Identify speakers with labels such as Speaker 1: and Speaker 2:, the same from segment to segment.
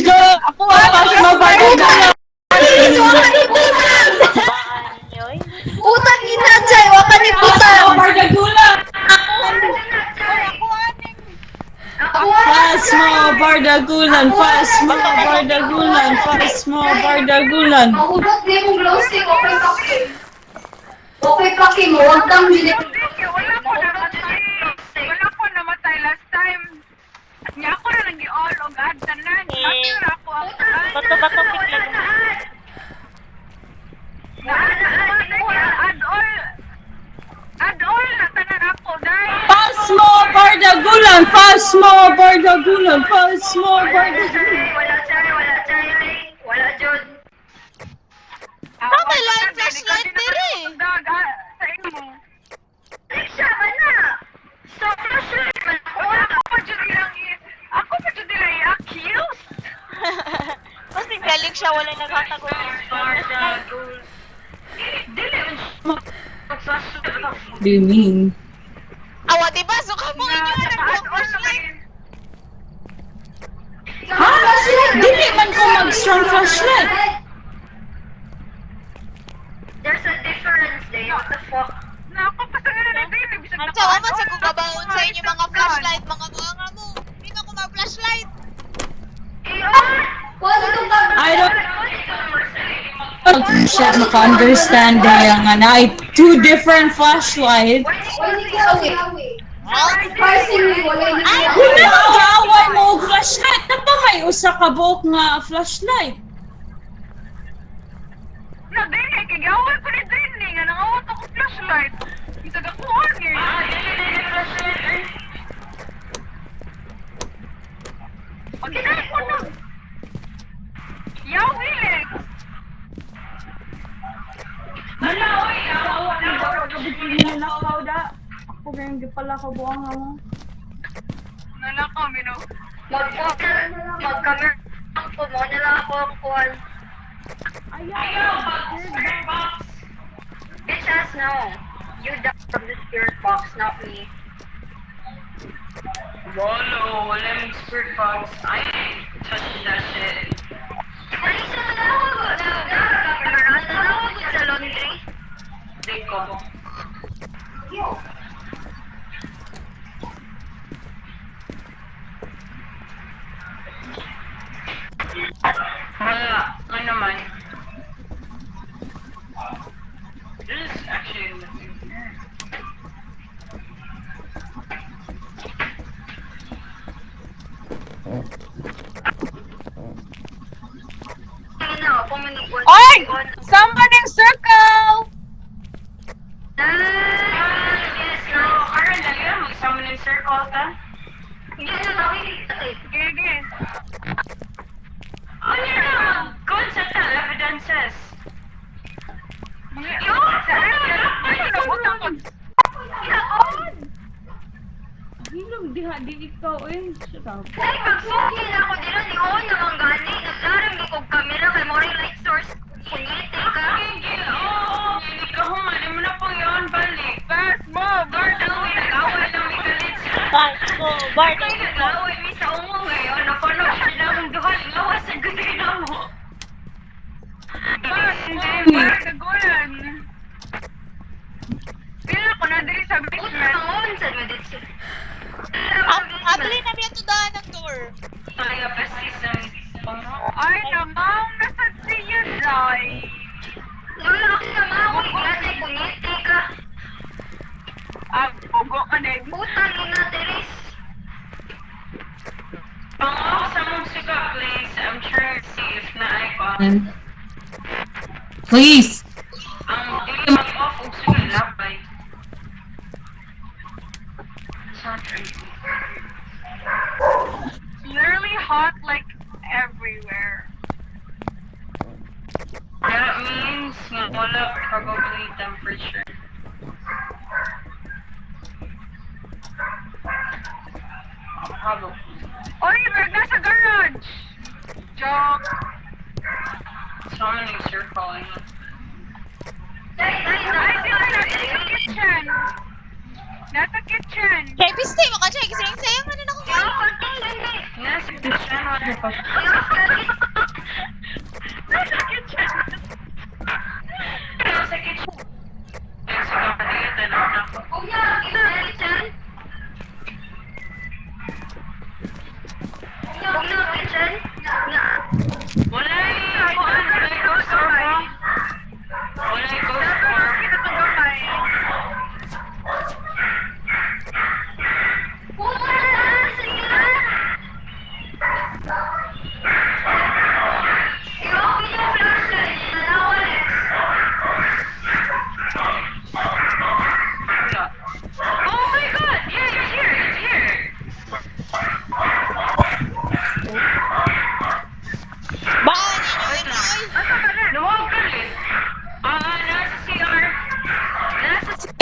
Speaker 1: go! Ako pass mo bardagulan!
Speaker 2: Banyoy.
Speaker 3: Utang ina dyan, waka ni putang.
Speaker 1: Bardagulan! Pass mo bardagulan! Pass mo bardagulan! Pass mo bardagulan!
Speaker 3: Mahubot din mong glossing, okay paki. Okay paki mo, huwag kang bilip.
Speaker 4: Wala ko namatay last time. Nga ako na nag-i-all o God, tanan. Nakira ako ang
Speaker 2: Bato-bato bigla gumawa.
Speaker 4: Add all na tanan ako, dahil.
Speaker 1: Pass mo bardagulan! Pass mo bardagulan! Pass mo bardagulan!
Speaker 3: Wala Jod.
Speaker 2: Tama lang, flashlight dire.
Speaker 4: Sa imo.
Speaker 3: Siya ba na? So, flashlight man.
Speaker 4: Ako pa dyan nilang i-accuse.
Speaker 2: Mas galing siya, wala nagkatago.
Speaker 1: What do you mean?
Speaker 2: Awa, diba? So, kamo inyo na nag-flashlight.
Speaker 1: Ha? Dili man ko mag-strong flashlight!
Speaker 3: There's a difference there. What the fuck?
Speaker 4: Na ako pa sa nga na din.
Speaker 2: Ang sawa man sa kukabangon sa inyo mga flashlight, mga nga mo. Hindi na ko mag-flashlight.
Speaker 1: I don't siya maka-understand yung nga two different flashlights. Wala ang gaaway mo og flashlight. Napa may usa ka buok nga flashlight.
Speaker 4: Na din eh, kagawal ko ni din eh. Nga nangawat ako flashlight. Isa ka kuhan eh. Pagkita ko na. Yaw, Wilix.
Speaker 1: Malaoy, awa ni baro kabutin ni nakaw da. Ako gayong gipala ka buang mo.
Speaker 4: Nalakaw, Mino.
Speaker 3: Mag-camera po mo nila ako ang kuhan. Bitch ass no. You died from the spirit box, not me.
Speaker 5: Rolo, wala yung spirit box. I ain't touching that shit.
Speaker 3: Ay, sa nalawag sa laundry.
Speaker 5: Di ko. Wala, ano naman. This is actually nothing here.
Speaker 4: Oy! Somebody circle!
Speaker 3: Yes, no.
Speaker 5: Karen, dali na, mag-summon in circle ta.
Speaker 4: Gigi.
Speaker 5: Ano yun? Concept na, evidences.
Speaker 1: Hilong diha di ikaw eh. Shut up.
Speaker 3: Ay, magsugin ako dito ni Oo naman gani. Nagdarang di kong camera kay Mori light source. Kunyete ka.
Speaker 5: Oo, hindi ka human. Hindi mo na pong yun, balik.
Speaker 4: Pass mo, guard
Speaker 5: Ano, nag-away lang may galit.
Speaker 2: Pass mo, Bardo.
Speaker 5: Ay, nag-away mi sa umo ngayon. Napano siya na akong duhan. Ngawas sa gudina mo.
Speaker 4: pass mo, guard kagulan. Pila ko na diri sa basement.
Speaker 3: Pangon sa medicine.
Speaker 2: Abli na niya tudaan ng door.
Speaker 5: Talaga pa season.
Speaker 4: Ay, namang nasa siya, Joy.
Speaker 3: Lola ako na mawag gani. Kunyete ka.
Speaker 4: Pugo ka din.
Speaker 3: Putang ina, Teres.
Speaker 5: Pang-off sa mong suga, please. I'm trying to see if na-icon.
Speaker 1: Please!
Speaker 5: Ang hindi mag-off og suga, labay. It's not crazy.
Speaker 4: Literally hot like everywhere.
Speaker 5: That means nga wala probably temperature. Probably.
Speaker 4: Oy, Greg, nasa garage! Joke.
Speaker 5: Summoning circle.
Speaker 4: Ay, sila nasa kitchen. Nasa kitchen.
Speaker 2: Kaya piste mo ka, Chay. Kasi sayang na ako ngayon.
Speaker 5: Yes, it's channel.
Speaker 3: Ayaw ka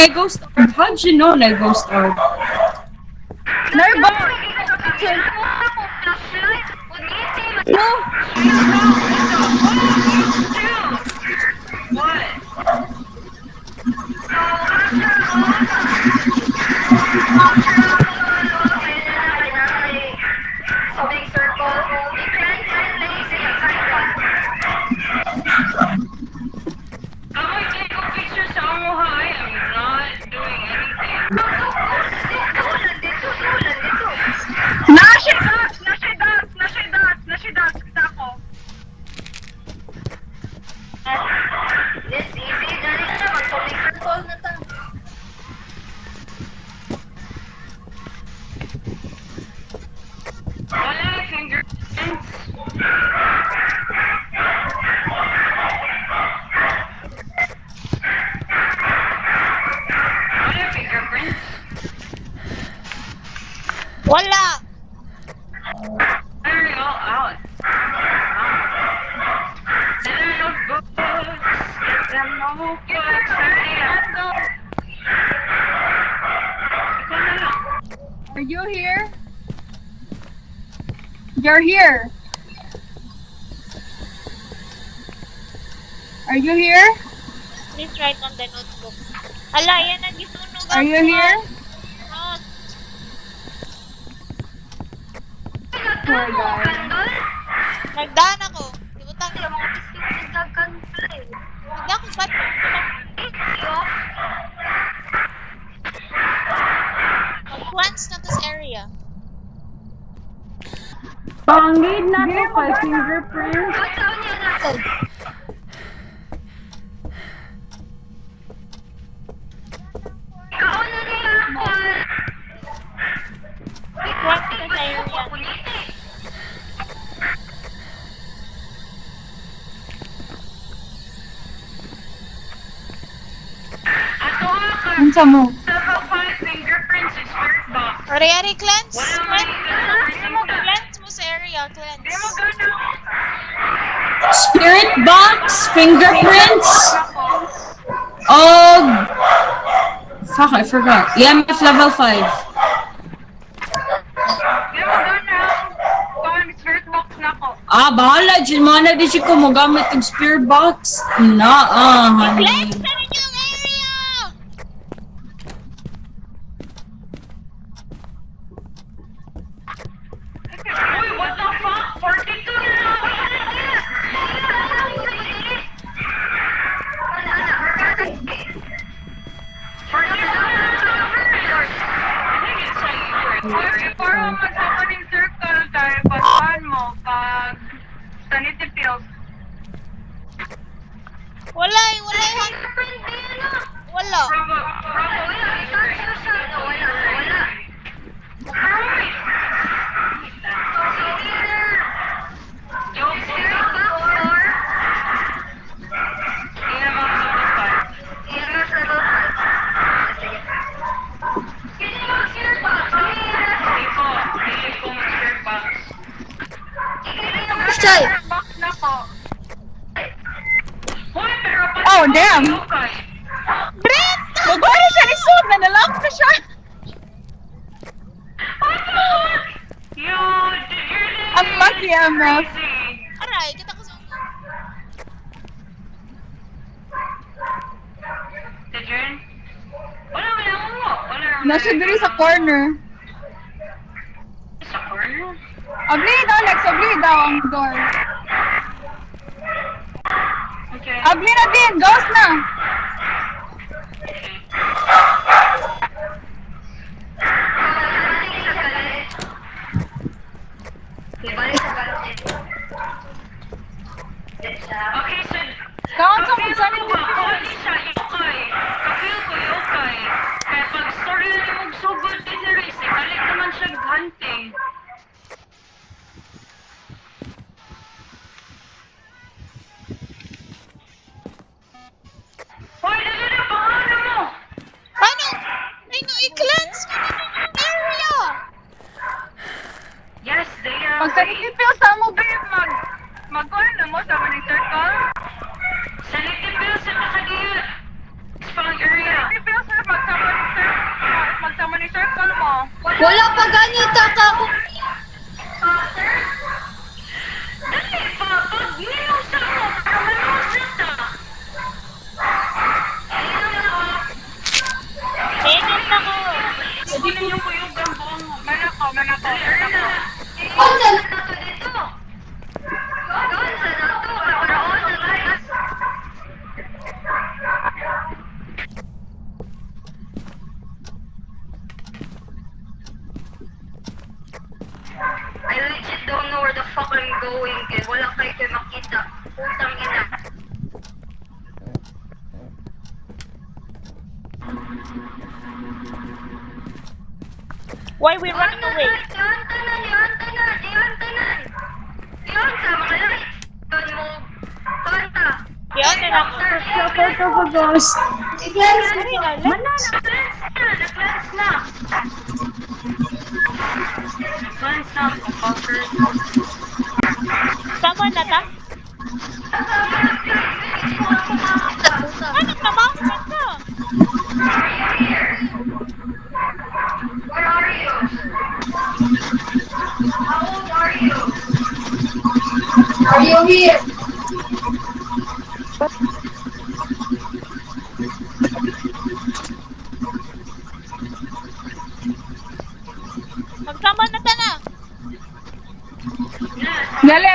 Speaker 1: Ghost Orb? How'd you know na Ghost Orb?
Speaker 4: Narba!
Speaker 1: No.
Speaker 3: So big circle, big friends and lazy aside.
Speaker 5: Ako take a picture sa amo ha. I am not doing anything.
Speaker 3: Dito.
Speaker 4: Nashidas, ako.
Speaker 3: This easy, dali na, mag-public circle na ta.
Speaker 5: Wala fingerprints. Wala fingerprints.
Speaker 2: Wala!
Speaker 5: They're all out. Let them know books. Let them know books. Ikaw na lang.
Speaker 4: Are you here? You're here. Are you here?
Speaker 2: Please write on the notebook. Ala, yan ang gisunog.
Speaker 4: Are you here?
Speaker 2: Not.
Speaker 4: Poor guy.
Speaker 2: Nagdaan ako. Ibutang
Speaker 3: Yung mga biscuit nagkakantay.
Speaker 2: Hindi ako ba't? Mag-plants na this area.
Speaker 1: Pangid na to kay fingerprint.
Speaker 3: Saan niya natin? Kauna niya ako.
Speaker 2: Plants na sa area.
Speaker 5: Ato ka.
Speaker 4: Unsa mo?
Speaker 5: Several five fingerprints is spirit box.
Speaker 2: Ariari, cleanse.
Speaker 5: Wala mo
Speaker 2: Cleanse mo sa area. Cleanse.
Speaker 5: Di mo gana.
Speaker 1: Spirit box, fingerprints. Oh, fuck! I forgot. EMF level 5.
Speaker 4: Di mo gana. Kuhan, spirit box na ako.
Speaker 1: Ah, bahala. Dyan mo na di siya ko magamit yung spirit box. Honey.
Speaker 2: Cleanse na rin yung area!
Speaker 5: Uy, what the fuck? 42 na lang.
Speaker 4: Para mag-opening circle tayo, pagkuhan mo, pag sanity pills.
Speaker 2: Wala eh, wala eh. Wala.
Speaker 5: Bravo.
Speaker 4: Box na ko. Oh, damn!
Speaker 2: Brent!
Speaker 4: Magwari siya ni Sud! Nanalak na siya! Ang lucky, MF.
Speaker 2: Aray, kita ko sa...
Speaker 4: Nasa diri sa corner.
Speaker 5: Sa corner?
Speaker 4: Abli daw, Lex. Abli daw ang door.
Speaker 5: Okay.
Speaker 4: Abli na din! Ghost na!
Speaker 5: Okay, so...
Speaker 4: Kaon sa
Speaker 5: Kapil
Speaker 4: magsanin
Speaker 5: ko ba? Kali siya, yukay. Kapil ko, yukay. Kaya pag story na yung magsugod din na race, balik naman siya hunting. Hoy, dali na, paano mo?
Speaker 2: Paano? Ay no, i-cleanse mo na yung area!
Speaker 5: Yes, they are.
Speaker 4: Pag sanity pills sa mo, babe, mag-kuhan na mo sa maning circle.
Speaker 5: Sa little bill sa nakagil. Spang area.
Speaker 4: Sanity pills na pag Pagsama ni circle mo.
Speaker 6: Wala pa ganito ka.
Speaker 5: Dali pa, pag nilusa mo, para manood na ta. Hindi na yung kuyog ang buong.
Speaker 4: Manako.
Speaker 3: Doon sa nato dito. Doon sa nato. Karoon sa lights. I legit don't know where the fuck I'm going. Kaya wala kayo makita. Putang ina.
Speaker 2: Why we running away?
Speaker 3: Yon sa mga lights. Yon mo. Kanta.
Speaker 2: Yan na lang.
Speaker 1: Kapagos.
Speaker 5: Nag-glance na.
Speaker 2: Sama na ta? Ano ka ba? Ano?
Speaker 3: Where are you? How old are you?
Speaker 6: Are you here?
Speaker 2: Magsama na ta na.
Speaker 4: Dali.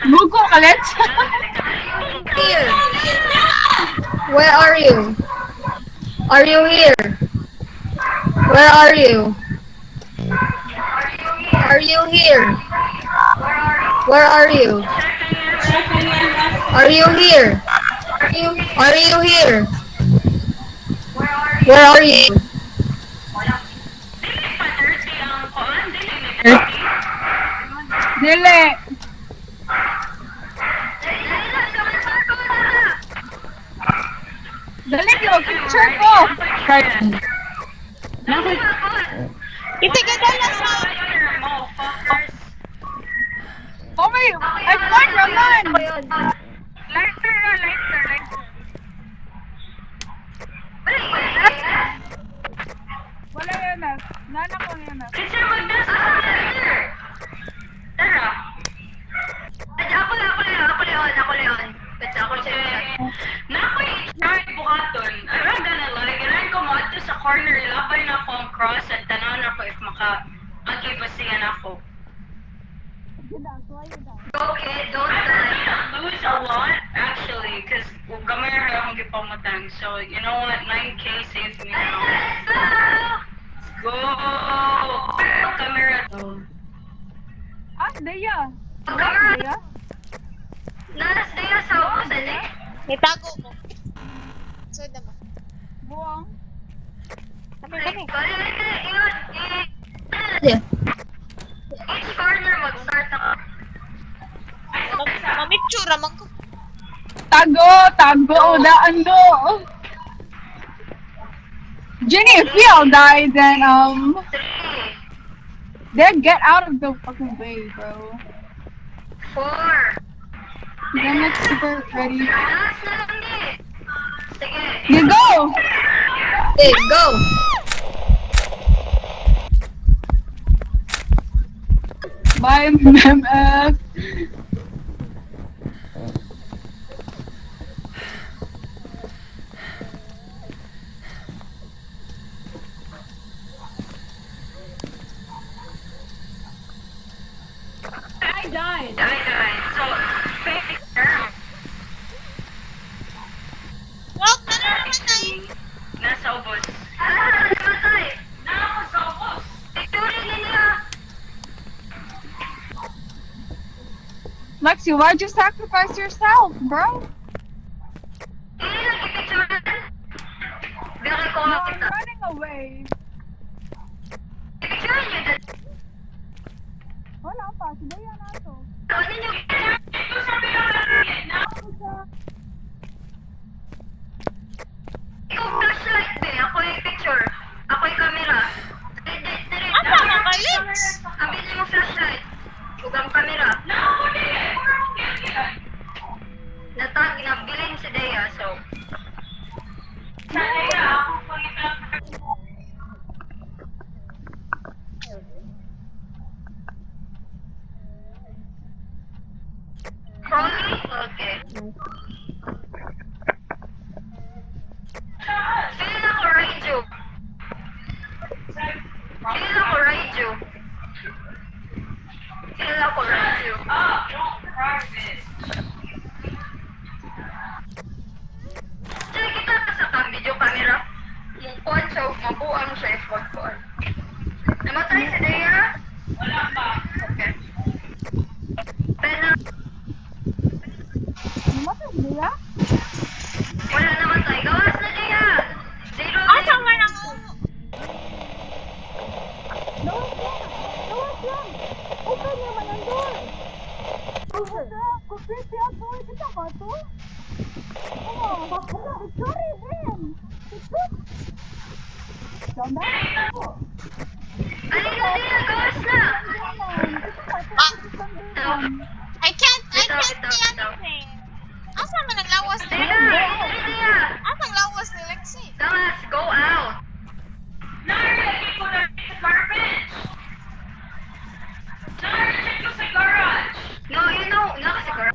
Speaker 4: Google ka, let's.
Speaker 6: Here. Where are you? Are you here? Where are you? Are you here? Where are you? Are you here? Are you here? Where are you?
Speaker 4: Dili. Dali, yung picture ko.
Speaker 2: Hindi ka dala sa...
Speaker 4: Oh my, I found naman. Lighter. Wala yan na. Nana ko yan na.
Speaker 5: Kasi magdasa ka na. Tara.
Speaker 3: Ako leon. Basta ako siya.
Speaker 5: Na ako i-try buhaton. I'm not gonna lie. Ganun ko mo ato sa corner. Labay na ako ang cross at tanaw na ako if maka-agibasigan ako.
Speaker 3: Okay, don't die.
Speaker 5: Lose a lot, actually, because gamay ra akong gipamutang. So, you know what? 9K saves me now. Let's go! Camera to.
Speaker 4: Deya.
Speaker 3: Camera. Nastaya sa ubos, eh.
Speaker 2: Itago mo. So, naman.
Speaker 4: Buwang.
Speaker 6: Yeah.
Speaker 3: Each corner mag-start ako.
Speaker 2: Mamitsura man ko.
Speaker 4: Tago, daan do. Jenny, if we all die, then,
Speaker 3: 3,
Speaker 4: then get out of the fucking way, bro.
Speaker 3: 4.
Speaker 4: Then let's super ready.
Speaker 3: Last na lang eh. Sige.
Speaker 4: You go!
Speaker 6: Hey, go.
Speaker 4: Bye, MF.
Speaker 5: I died. So, fake term.
Speaker 2: Wag na naman tayo.
Speaker 5: Nasa ubos.
Speaker 3: Namatay.
Speaker 5: Nasa sa ubos.
Speaker 3: Picture niya.
Speaker 4: Lexi, why'd you sacrifice yourself, bro?
Speaker 3: Hindi lang i-picture. Bigyan ko
Speaker 4: No,
Speaker 3: nga
Speaker 4: I'm
Speaker 3: kita.
Speaker 4: running away.
Speaker 3: I-picture niyo dyan.
Speaker 4: Wala pa, siya na to.
Speaker 3: Ano niyo?
Speaker 5: Ito sabi ko lang na.
Speaker 3: Ikaw flashlight, be. Ako yung picture. Ako yung camera. Feel ako Raiju. Feel ako Raiju. Feel ako Raiju. Sige kita sa video camera. Mungkuan siya, mabuang siya effort-kuan. Namatay si Dea? Wala pa. Okay. Pena.
Speaker 4: Namatay nila?
Speaker 3: Wala namatay. Gawas na Dea! Zero
Speaker 2: Asa man ang...
Speaker 4: Lawas lang. Open naman ang door. Kupit yan to. Kita ba to? Sorry, Ben.
Speaker 3: Alin na Dea! Gawas na!
Speaker 2: I can't see anything. Asa man ang lawas ni
Speaker 3: Dea! Dali Dea!
Speaker 2: Asa ang lawas ni Lexi?
Speaker 3: Gawas! Go out!
Speaker 5: Nari, ko na sa garbage! Nari, check ko sa garage!
Speaker 3: No, you know, nga kasi girl.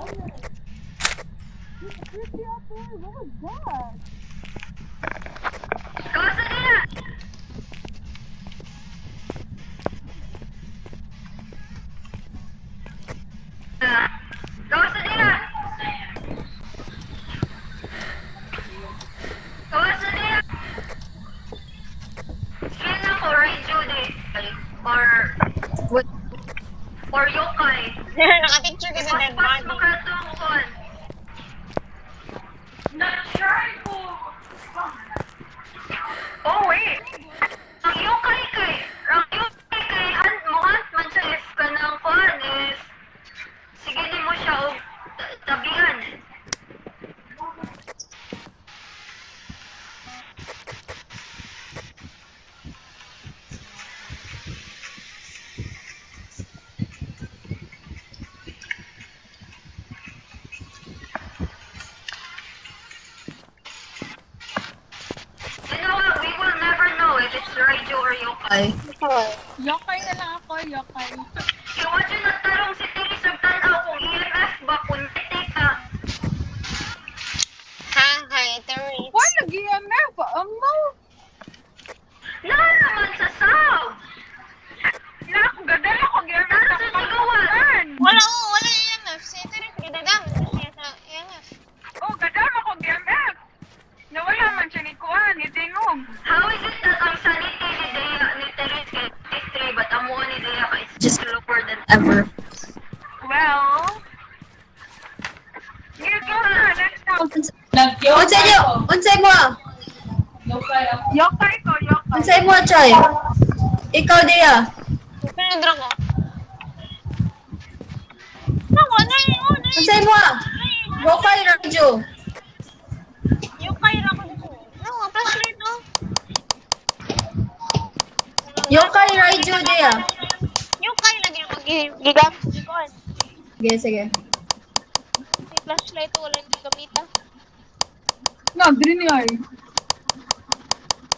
Speaker 3: Gawas na Dea! Gawas na Dea! Gawas na Dea! Feel na ko Raiju di.
Speaker 6: What?
Speaker 3: Or yokai.
Speaker 2: Naka-picture ka sa dead
Speaker 3: Pas
Speaker 2: body.
Speaker 3: mo ka ito ang kuhan.
Speaker 5: Na-try ko!
Speaker 3: Oh wait! Ang yokai kay hunt man siya if kanang kuhan is sige di mo siya og tabihan. You know what? We will never know if it's Raiju or yokai.
Speaker 4: Yokai na lang ako, yokai.
Speaker 3: Kaya wala dyan nagtarong si Tiri sa tanaw kung EMF ba kung ka.
Speaker 2: Hi, Terry.
Speaker 4: Why nag-EMF? Mo?
Speaker 3: Naman sa sound!
Speaker 4: Nak, gadal ako.
Speaker 3: Naman sa sigawan!
Speaker 2: Wala EMF. Si Terry, gidadam. Siya sa EMF.
Speaker 4: Oh, gadal ako GMF. Nawala man siya ni Kuan, ni Tingog.
Speaker 3: How is it that ang sanity ni Dea ni Teres kay is 3 but ang mukha ni Dea ka is
Speaker 6: Just
Speaker 3: lower than
Speaker 6: ever.
Speaker 4: Well, you go na, next time.
Speaker 6: Unsay niyo? Unsay mo?
Speaker 4: Yokai ko, yokai.
Speaker 6: Unsay mo, Choy? Ikaw, Dia.
Speaker 2: Pedro ko. Ako, na.
Speaker 6: Unsay mo? Yokai, Raiju.
Speaker 2: Yung kaya ko dito. No, flashlight, no?
Speaker 6: Yokai, Raiju, Dia.
Speaker 2: Yung kaya lagi yung mag-gigam.
Speaker 6: Sige, sige.
Speaker 2: Si flashlight, wala yung gamitan.
Speaker 4: No, dili niya eh.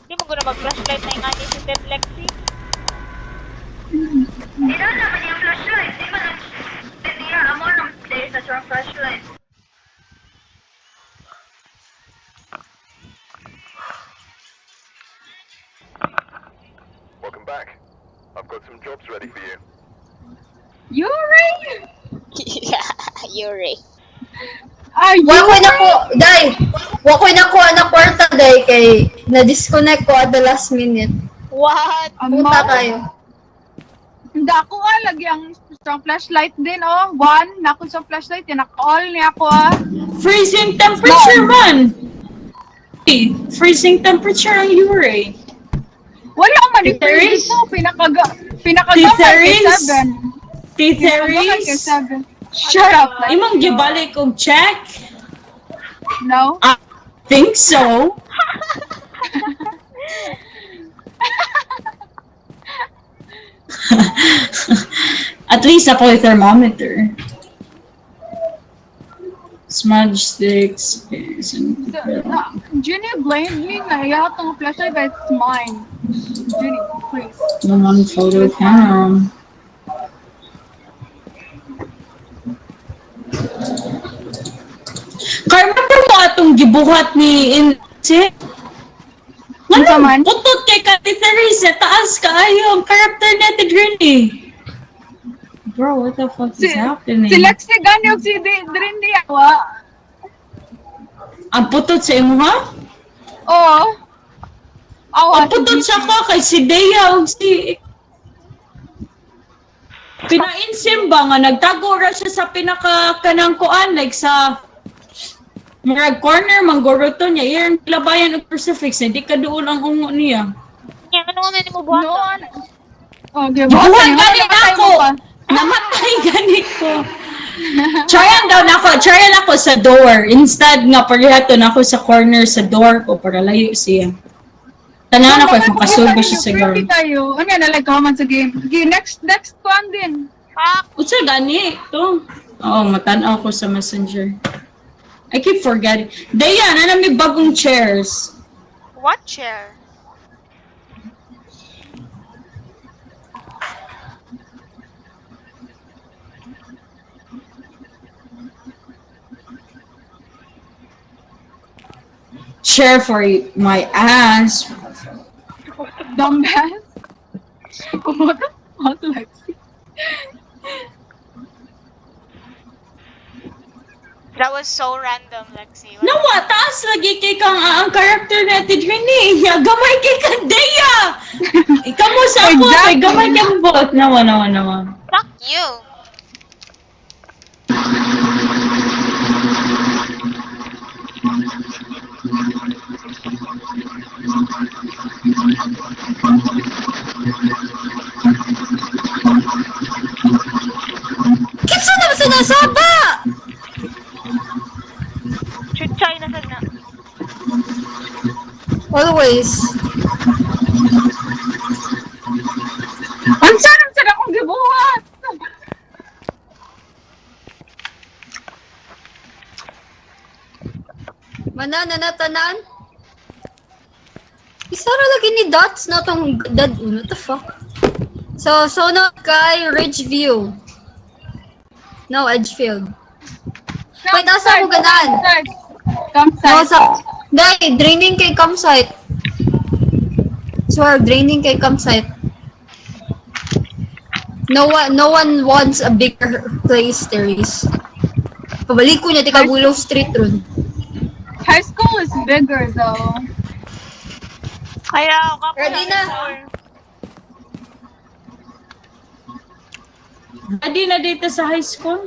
Speaker 2: Hindi mo guna mag-flashlight na yung si Ted Lexi.
Speaker 3: Ina naman yung flashlight. Di ba nag... Dea, amo naman Dea sa strong flashlight.
Speaker 7: Welcome back. I've got some jobs ready for you.
Speaker 4: Yuri!
Speaker 2: Yeah, Yuri.
Speaker 4: Ay,
Speaker 6: Wa ko'y
Speaker 4: Yuri!
Speaker 6: nako, day. Wa ko'y nakuha na kwarta, day, kay na-disconnect ko at the last minute.
Speaker 2: What?
Speaker 6: Punta kayo.
Speaker 4: Hindi ako lagi ang strong flashlight din, oh. One, nako sa flashlight, yan naka-all niya ako,
Speaker 1: Freezing temperature man! Hey, freezing temperature ang Yuri.
Speaker 4: Wala man ni
Speaker 1: Tetheris?
Speaker 4: dito, pinakagamay kay
Speaker 1: Tetheris?
Speaker 4: 7.
Speaker 1: Tetheris?
Speaker 4: Kay 7. Shut up.
Speaker 1: Imong gibalik og check?
Speaker 4: No?
Speaker 1: I think so. At least ako yung thermometer. Smudge sticks.
Speaker 4: Ginny blamed me na yatong flashlight, but it's mine. Ginny, please.
Speaker 1: One photo cam. itong gibuhat ni Inse?
Speaker 4: Unsa man?
Speaker 1: Utot kay Katitery sa taas kaayo ang character natin rin eh. Bro, what the fuck is happening?
Speaker 4: Si Lexi ganyog si Drindy awa.
Speaker 1: Ang putot sa imo ha?
Speaker 4: Oo. Awa.
Speaker 1: Ang putot siya ka kay si Dea o si... Pinainsim ba nga nagtago ra siya sa pinaka-kanang kuan like sa... Murag corner, manggoroto niya. Iyan labayan og crucifix. Hindi ka doon ang ungo niya.
Speaker 2: Yan, ano nga mo buhat?
Speaker 4: Noon. Okay,
Speaker 1: Buhat ganit ako! Namatay ganit ko. Tryan daw na ako. Tryan ako sa door. Instead nga parihaton ako sa corner sa door ko para layo siya. Tanahan ako kung kasulba siya sa girl.
Speaker 4: Pretty kayo. Ano yan, nalag ka man sa game. Okay, next one din.
Speaker 1: Utsa gani ito. Oo, matanaw ko sa messenger. I keep forgetting. Dayan, ano may bagong chairs?
Speaker 2: What chair?
Speaker 1: Chair for my ass.
Speaker 4: Dumbass. What the fuck, Lexi?
Speaker 2: That was so random, Lexi.
Speaker 1: Nawa, taas lagi kay kang ang character natin rini. Gamay kay kang Daya. Ikaw mo sa ako, kay gamay kang bot. Nawa.
Speaker 2: Fuck you.
Speaker 6: Kitsa na sinasaba!
Speaker 2: Chuchay na sana.
Speaker 6: Always.
Speaker 4: Ang sarap sa akong gibuhat!
Speaker 6: Manana na tanan? Isara lagi ni dots na tong dad. What the fuck? So na kay Ridgeview. No, Edgefield. Wait, asa mo ganan? No,
Speaker 4: Campsite.
Speaker 6: sa... Dahil, draining kay campsite. Swear, draining kay campsite. No one wants a bigger place, Therese. Pabalik ko niya, tika Willow Street ron.
Speaker 4: High school is bigger though.
Speaker 2: Kaya ako
Speaker 6: Ready na?
Speaker 1: Adi na dito sa high school?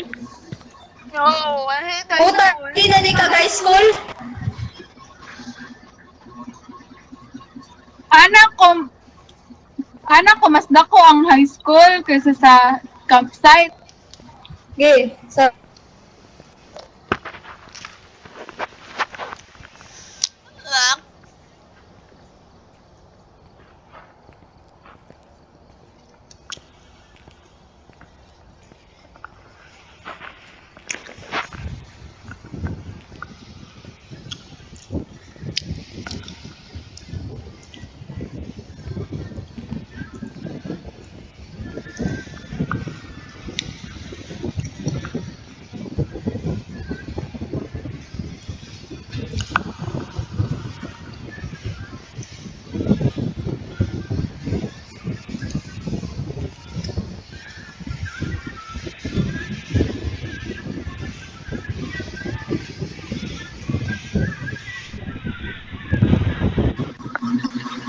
Speaker 2: No,
Speaker 6: Puta, hindi na ni ka high school?
Speaker 4: Anak ko, mas dako ang high school kaysa sa campsite.
Speaker 6: Okay, so...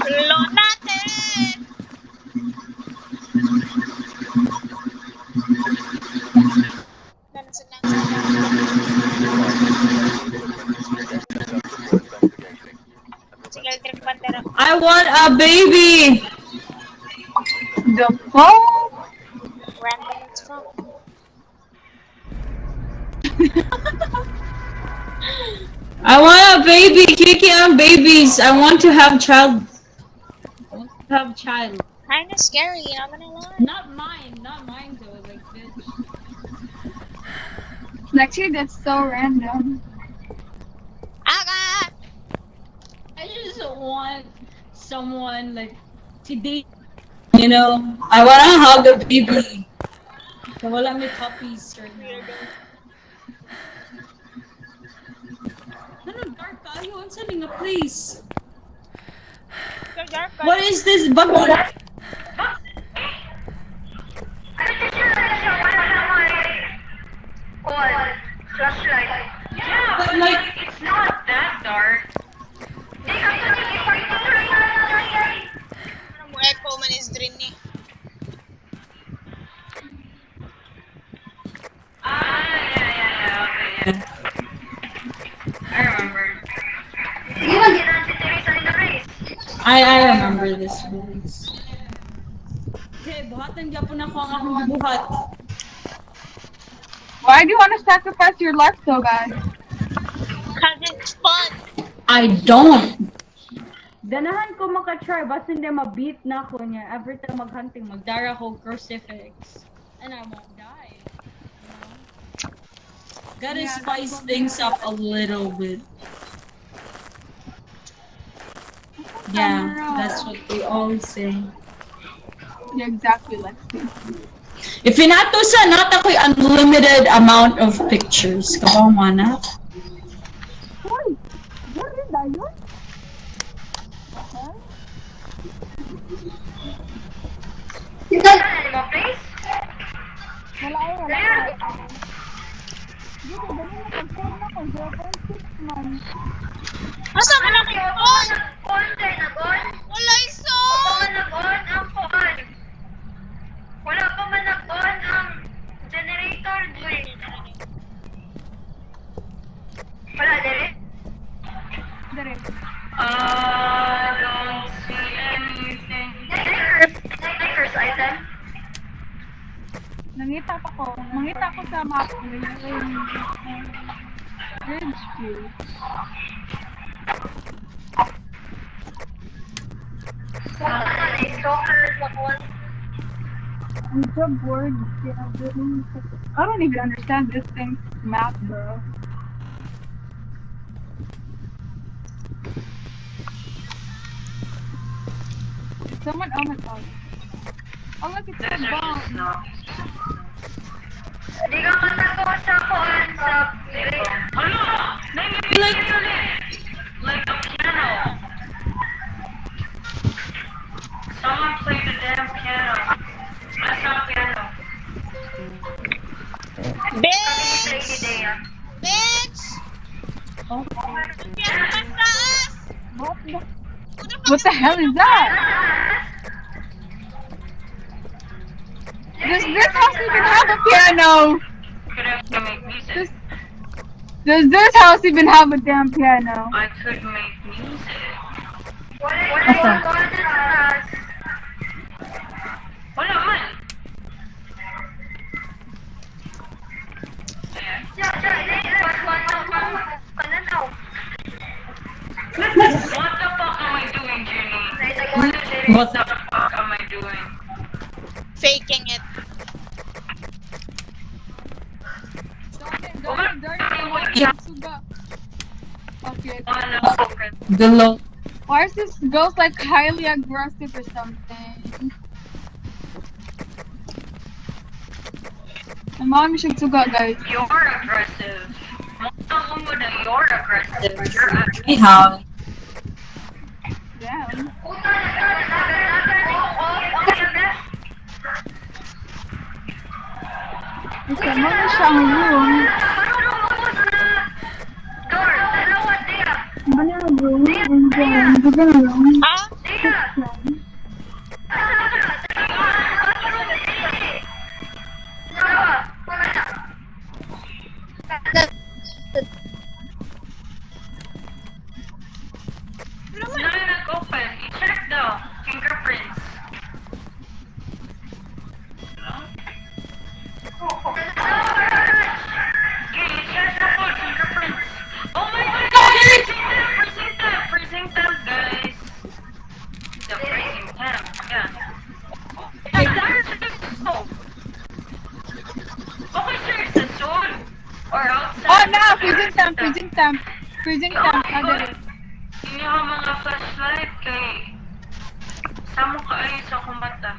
Speaker 2: Lo natin! Sige, trip bandera.
Speaker 1: I want a baby!
Speaker 4: The fuck?
Speaker 2: Random as fuck.
Speaker 1: I want a baby! Kiki and babies! I want to have child.
Speaker 2: Kinda scary, I'm gonna lie.
Speaker 1: Not mine though, like bitch.
Speaker 4: Lexi, that's so random.
Speaker 2: Aga!
Speaker 1: I just want someone like to date. You know, I wanna hug a baby. Wala may puppies right now. Ano, Ayaw, ang sali nga, please.
Speaker 2: Sir Jarp,
Speaker 1: What is this bug?
Speaker 3: Ano siya siya? Wala na may call. Flashlight.
Speaker 5: Yeah,
Speaker 1: But
Speaker 5: but
Speaker 1: like-
Speaker 5: like, it's not that dark.
Speaker 3: Di ka ito ni Ipartitor na nangyayari.
Speaker 2: ano mo echo man is dream ni.
Speaker 5: Yeah, okay, yeah. I remember.
Speaker 3: Sige man, di na si Teresa ni Grace.
Speaker 1: I remember this place. Okay, buhatan gyapon ako ang akong buhat.
Speaker 4: Why do you want to sacrifice your life so bad?
Speaker 2: Cause it's fun.
Speaker 1: I don't. Ganahan ko maka-try, basta hindi ma-beat na ako niya. Every time maghunting, magdara ko crucifix. And I won't die. You know? Gotta spice things up a little bit. Yeah, that's what they always say.
Speaker 4: Yeah, exactly, Lexi.
Speaker 1: If inatusa, not ako'y unlimited amount of pictures. Kawawa na.
Speaker 4: Uy! What is that? Yun?
Speaker 3: Ano mo, please?
Speaker 4: Wala ay, wala
Speaker 3: Ayun.
Speaker 4: ay. Dito, ganun na pag-phone na ko, 0.6 man.
Speaker 2: Asa ka na kayo?
Speaker 3: Nag-on, sir, nag-on.
Speaker 2: Wala iso!
Speaker 3: Oo, nag-on ang phone. Wala pa man nag-on ang generator, Dwayne. Wala, dire?
Speaker 4: Dire.
Speaker 5: Don't see anything.
Speaker 3: First item.
Speaker 4: Nangita pa ko. Mangita ko sa map. May bridge view.
Speaker 3: Stalkers, nag-on.
Speaker 4: I'm so bored. I don't even understand this thing's map, bro. Someone, oh my god. Oh look, it's a
Speaker 5: There's
Speaker 4: bomb.
Speaker 5: no.
Speaker 3: Di ka matagawa sa kuan sa...
Speaker 5: Ano? Like a piano. Someone played the damn piano. That's not piano.
Speaker 2: Bitch!
Speaker 3: Lady Dea.
Speaker 2: Bitch! Piano ka taas!
Speaker 4: What the hell is that? Does this house even have a piano?
Speaker 5: Could have to make music.
Speaker 4: Does this house even have a damn piano?
Speaker 5: I could make music.
Speaker 3: Wala yung kuan sa taas.
Speaker 5: Wala man. What the fuck am I doing, Jenny? What the fuck am I doing?
Speaker 2: Faking it.
Speaker 4: Okay.
Speaker 1: Hello.
Speaker 4: Why is this ghost like highly aggressive or something? My mom should suga, guys.
Speaker 5: You're aggressive. You're aggressive. You're aggressive.
Speaker 1: Anyhow.
Speaker 4: Damn. It's a mother siyang room. Banana room. And then the banana room.
Speaker 2: Ah?
Speaker 5: No, nag-open. I-check the fingerprints. Yeah, i-check the full fingerprints. Oh my god! Freezing temp! Freezing temp, guys! The freezing temp, yeah. Okay, sir, it's the soul. Or outside.
Speaker 4: Oh, no! Freezing temp! Freezing temp! Freezing temp! Nadali.
Speaker 5: Hindi ako mga flashlight kay samo ka ay sa kumbata.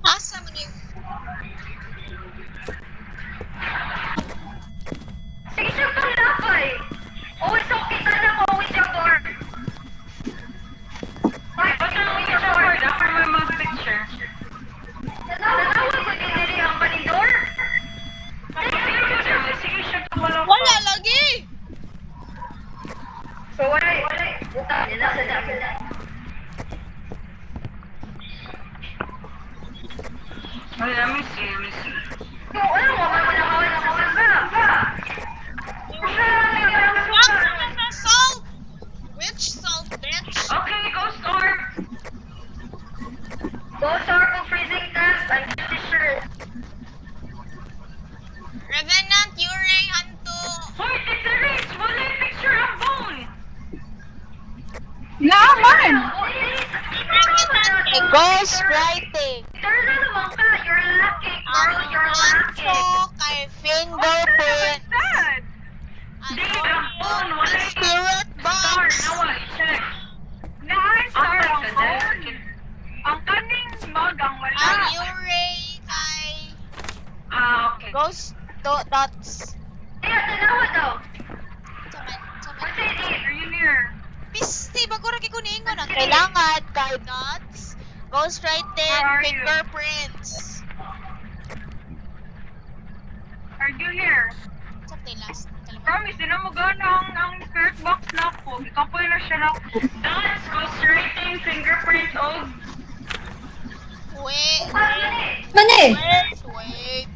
Speaker 2: Asa mo ni...
Speaker 5: Oh, let me see.
Speaker 2: Salt! Which salt, bitch?
Speaker 5: Okay, go store.
Speaker 3: Go circle freezing temps. I'm pretty sure.
Speaker 2: Revenant, Yurei, Hanto.
Speaker 5: Hoy, it's a race. Wala yung picture of bone.
Speaker 4: Naman!
Speaker 2: Revenant, ghost writing.
Speaker 3: Turn naman ka. You're lacking. Girl, you're
Speaker 2: Hanto,
Speaker 3: lacking.
Speaker 2: kay fingerprint.
Speaker 4: Sad!
Speaker 5: Date of bone. Wala yung
Speaker 2: Spirit
Speaker 5: star.
Speaker 2: box.
Speaker 5: Nawa, check.
Speaker 4: Naan-star ang
Speaker 5: Okay,
Speaker 4: phone. Ang kaning mag ang wala.
Speaker 2: Ang Yurei, kay
Speaker 5: Okay.
Speaker 2: ghost dots.
Speaker 3: Ayan, tanawa daw.
Speaker 2: Saman.
Speaker 3: Are
Speaker 4: you near?
Speaker 2: Pisti, bago rin kikuningon ang kailangan kay dots, ghost writing,
Speaker 4: Where are you?
Speaker 2: fingerprints.
Speaker 4: Are you here?
Speaker 2: Something last.
Speaker 4: Promise, di na mo gana ang spirit box na ako. Ikapoy na siya na ako.
Speaker 5: Dots, ghost writing, fingerprint, og.
Speaker 2: Wait.
Speaker 6: Mani!
Speaker 2: Wait.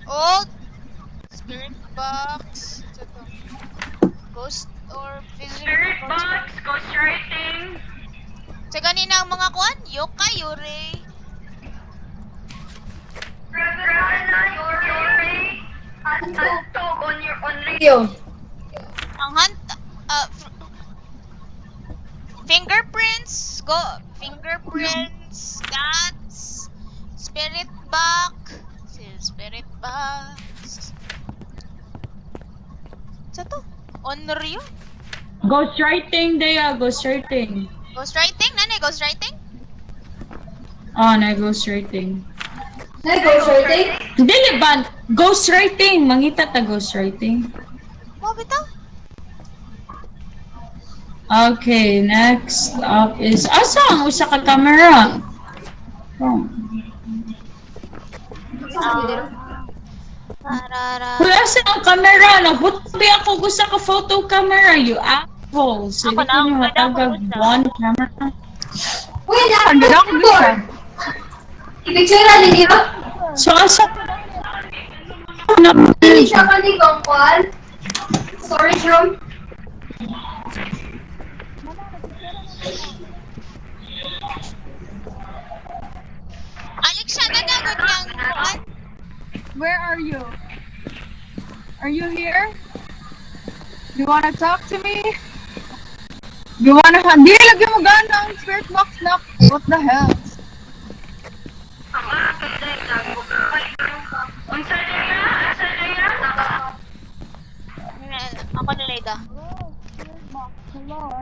Speaker 2: Oh, spirit box. Ito to. Ghost or physical.
Speaker 5: Spirit box, ghost writing.
Speaker 2: Sa ganina ang mga kuan, yokai, yurei.
Speaker 6: Yo.
Speaker 2: Ang fingerprints, fingerprints, dots, spirit box. Sa to? Onryo?
Speaker 1: Ghostwriting, Dea. Ghostwriting.
Speaker 2: Ghostwriting? Nanay, ghostwriting?
Speaker 1: Oh, na ghostwriting.
Speaker 6: Nag-ghostwriting?
Speaker 1: Dili ba? Ghostwriting. Mangita ta ghostwriting.
Speaker 2: Mo bitaw?
Speaker 1: Okay, next up is... Asa ang usa ka camera? Oh.
Speaker 2: Tarara.
Speaker 1: Wala sa ang camera. Nagbuti ako gusto ka photo camera. You assholes. So,
Speaker 2: Ako na,
Speaker 1: hindi ko
Speaker 2: wala ako
Speaker 1: matagag
Speaker 2: gusto.
Speaker 1: one camera.
Speaker 6: Uy,
Speaker 4: Ang ganda ko dito.
Speaker 6: i-picture na ninyo?
Speaker 1: So, asa...
Speaker 6: Hindi siya kaligong kwan. Storage room.
Speaker 2: Alexa, nanagod niyang kuan.
Speaker 4: Where are you? Are you here? You wanna talk to me? You wanna... Hindi, lagyan mo gana ang spirit box na. What the hell?
Speaker 5: Unsa daya? Asa daya?
Speaker 2: Ako na Leda.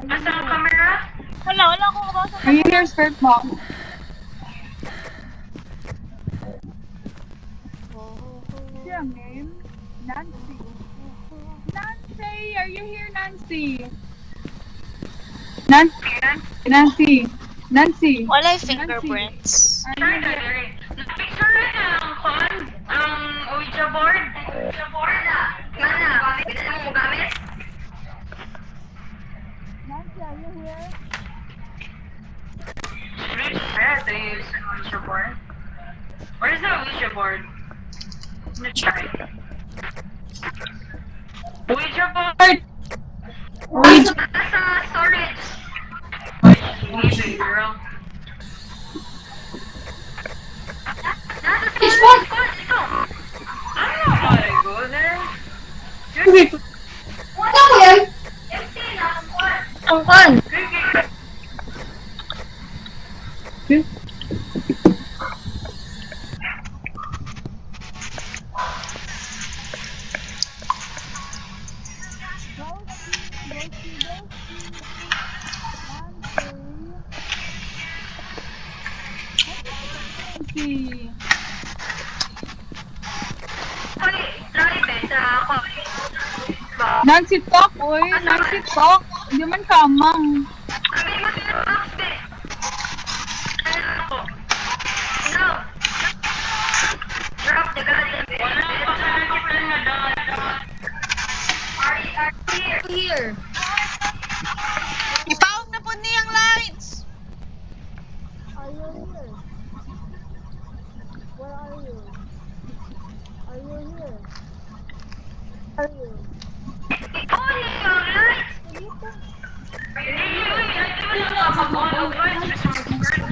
Speaker 5: Asa ang camera?
Speaker 2: Wala akong mabasa.
Speaker 4: Are you here, spirit box? What's your name? Nancy. Nancy, are you here, Nancy? Nancy.
Speaker 2: Wala yung fingerprints.
Speaker 4: Are
Speaker 5: Sure
Speaker 4: you
Speaker 5: ka
Speaker 4: here?
Speaker 5: diri. Picture na ang kon, ang Ouija board.
Speaker 3: Mana? Bilis mo gamit?
Speaker 4: Nancy, are you here?
Speaker 5: Where do you use Ouija board? Where's the Ouija board? Let's try. Ouija board.
Speaker 3: Nasa storage.
Speaker 5: Easy, girl.
Speaker 3: Nasa storage. Ito.
Speaker 5: I don't know how to go there.
Speaker 6: Ano ko yan?
Speaker 3: Empty na. What?
Speaker 6: Ang kwan.
Speaker 4: Nancy.
Speaker 3: Hoy, lari ba sa ako?
Speaker 4: Nancy talk, oy. Nancy talk. Hindi man kamang.
Speaker 3: Sabi mo spirit box, be. Ano? No. Drop the goddamn be.
Speaker 5: Wala pa ka nakita na doon.
Speaker 3: Are you here?
Speaker 6: Here.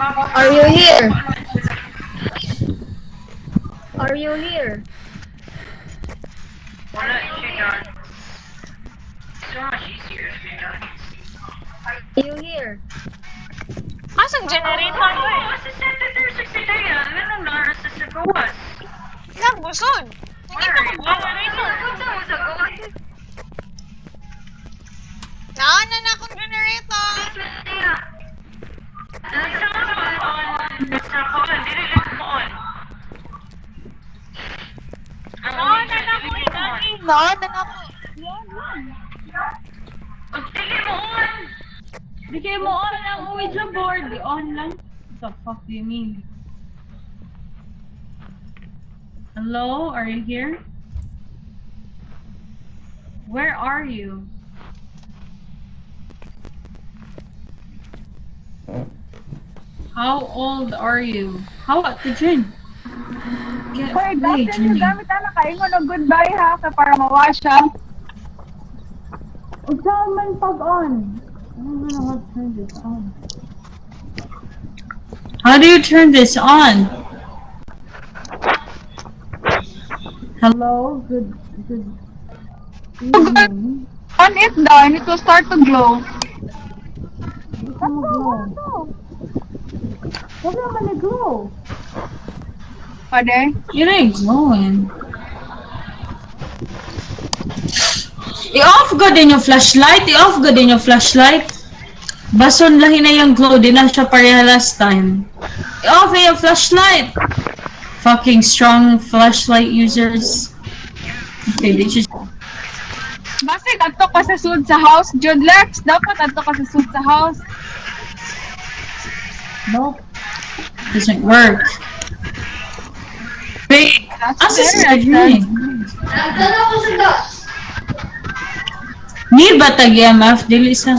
Speaker 6: Are you here? Are you here?
Speaker 5: Wala, she done. So much easier if you're done.
Speaker 6: Are you here?
Speaker 2: Asang generator ko eh?
Speaker 5: Kasi 7360 na yan. Anong naras sa gawas?
Speaker 2: Nagbuson! Hindi pa ko generator.
Speaker 3: Punta mo sa gawas.
Speaker 2: Naanan na akong generator!
Speaker 5: Nasa ka on. Nasa ka on. Dili lang mo on.
Speaker 2: Naanan ako eh, Daddy. Naanan ako.
Speaker 5: Dili mo on.
Speaker 1: Di kayo mo on lang Ouija board. Di on lang. What the fuck do you mean? Hello? Are you here? Where are you? How old are you? How about the Jin? Get
Speaker 4: Hoy,
Speaker 1: away,
Speaker 4: dapat yung
Speaker 1: Jinny.
Speaker 4: gamit na kaingon og goodbye ha, ka para mawash siya.
Speaker 1: Huwag saan man pag on. I don't know how to turn this on. How do you turn this on? Hello? Good evening.
Speaker 4: On it daw, and it will start to glow.
Speaker 1: Huwag naman nag-glow.
Speaker 4: Pwede?
Speaker 1: It ain't glowing. I-off ko din yung flashlight. I-off ko din yung flashlight. Bason lang na yung glow. Di na siya pareha last time. I-off na yung flashlight. Fucking strong flashlight users. Okay, they just...
Speaker 4: Basig, ato ka sa sud sa house. Jude Lex, dapat ato ka sa sud sa house.
Speaker 1: Nope. Doesn't work. Wait, asa si Adrian?
Speaker 6: Nagdala ko sa gas.
Speaker 1: Ni ba tag-EMF? Dili sa...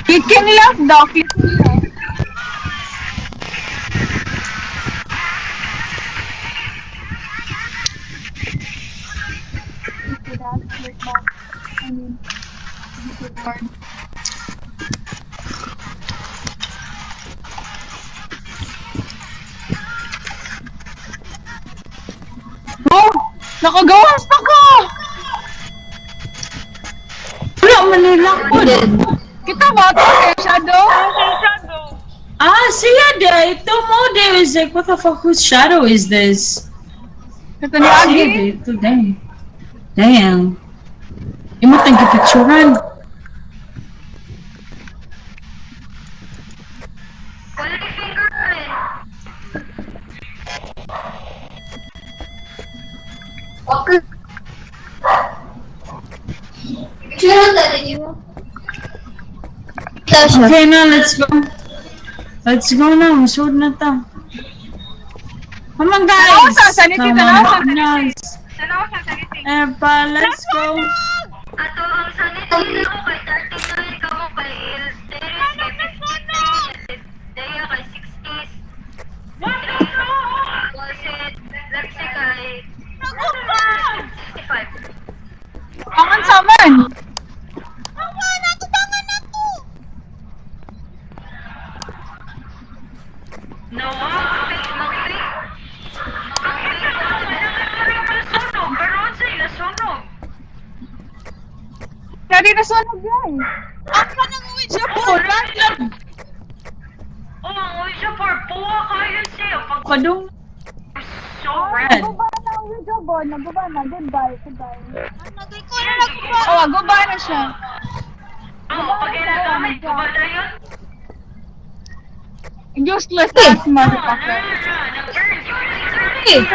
Speaker 4: Kicking left daw, kicking left. Oh! Nakagawas na ko!
Speaker 1: Wala man nila ko.
Speaker 4: Kita ba ito kay Shadow?
Speaker 1: Ah, siya da. Ito mo de. Is like, what the fuck? Whose shadow is this?
Speaker 4: Ito ni
Speaker 1: Siya
Speaker 4: Agi.
Speaker 1: da. Ito, damn. Damn. Imot ang kipicturan.
Speaker 3: Wala ni fingerprint.
Speaker 6: Okay. Sure dali niyo. Tasha.
Speaker 1: Okay na, let's go. Let's go na. Masud na ta. Come on, guys.
Speaker 4: Tanawa sa sanity,
Speaker 1: Come
Speaker 4: tanawa sa
Speaker 1: on, guys.
Speaker 4: Tanaw sa sarili.
Speaker 1: Epa, let's go.
Speaker 3: Ato ang sanity na ko kay 39 ka mo kay Ilsteris kay 50. Daya kay 60s. Wasit, Lexi kay 65.
Speaker 4: Pangan sa man.
Speaker 5: No, nasunog, pero sa'yo nasunog.
Speaker 4: Kaya na sunog yan.
Speaker 2: Ang ka ng Ouija board!
Speaker 5: Oh, ang Ouija board, puwa kayo siya. Pag
Speaker 1: Padung.
Speaker 5: so red.
Speaker 4: Naguba na ang video board. Naguba na. Goodbye. Goodbye.
Speaker 2: Nagay ko na nagpa.
Speaker 4: Oh, guba na siya.
Speaker 5: Oh, pag ginagamit ko ba na yun?
Speaker 4: Useless ass
Speaker 5: No,
Speaker 4: motherfucker.
Speaker 5: nag-burn.
Speaker 6: Eh.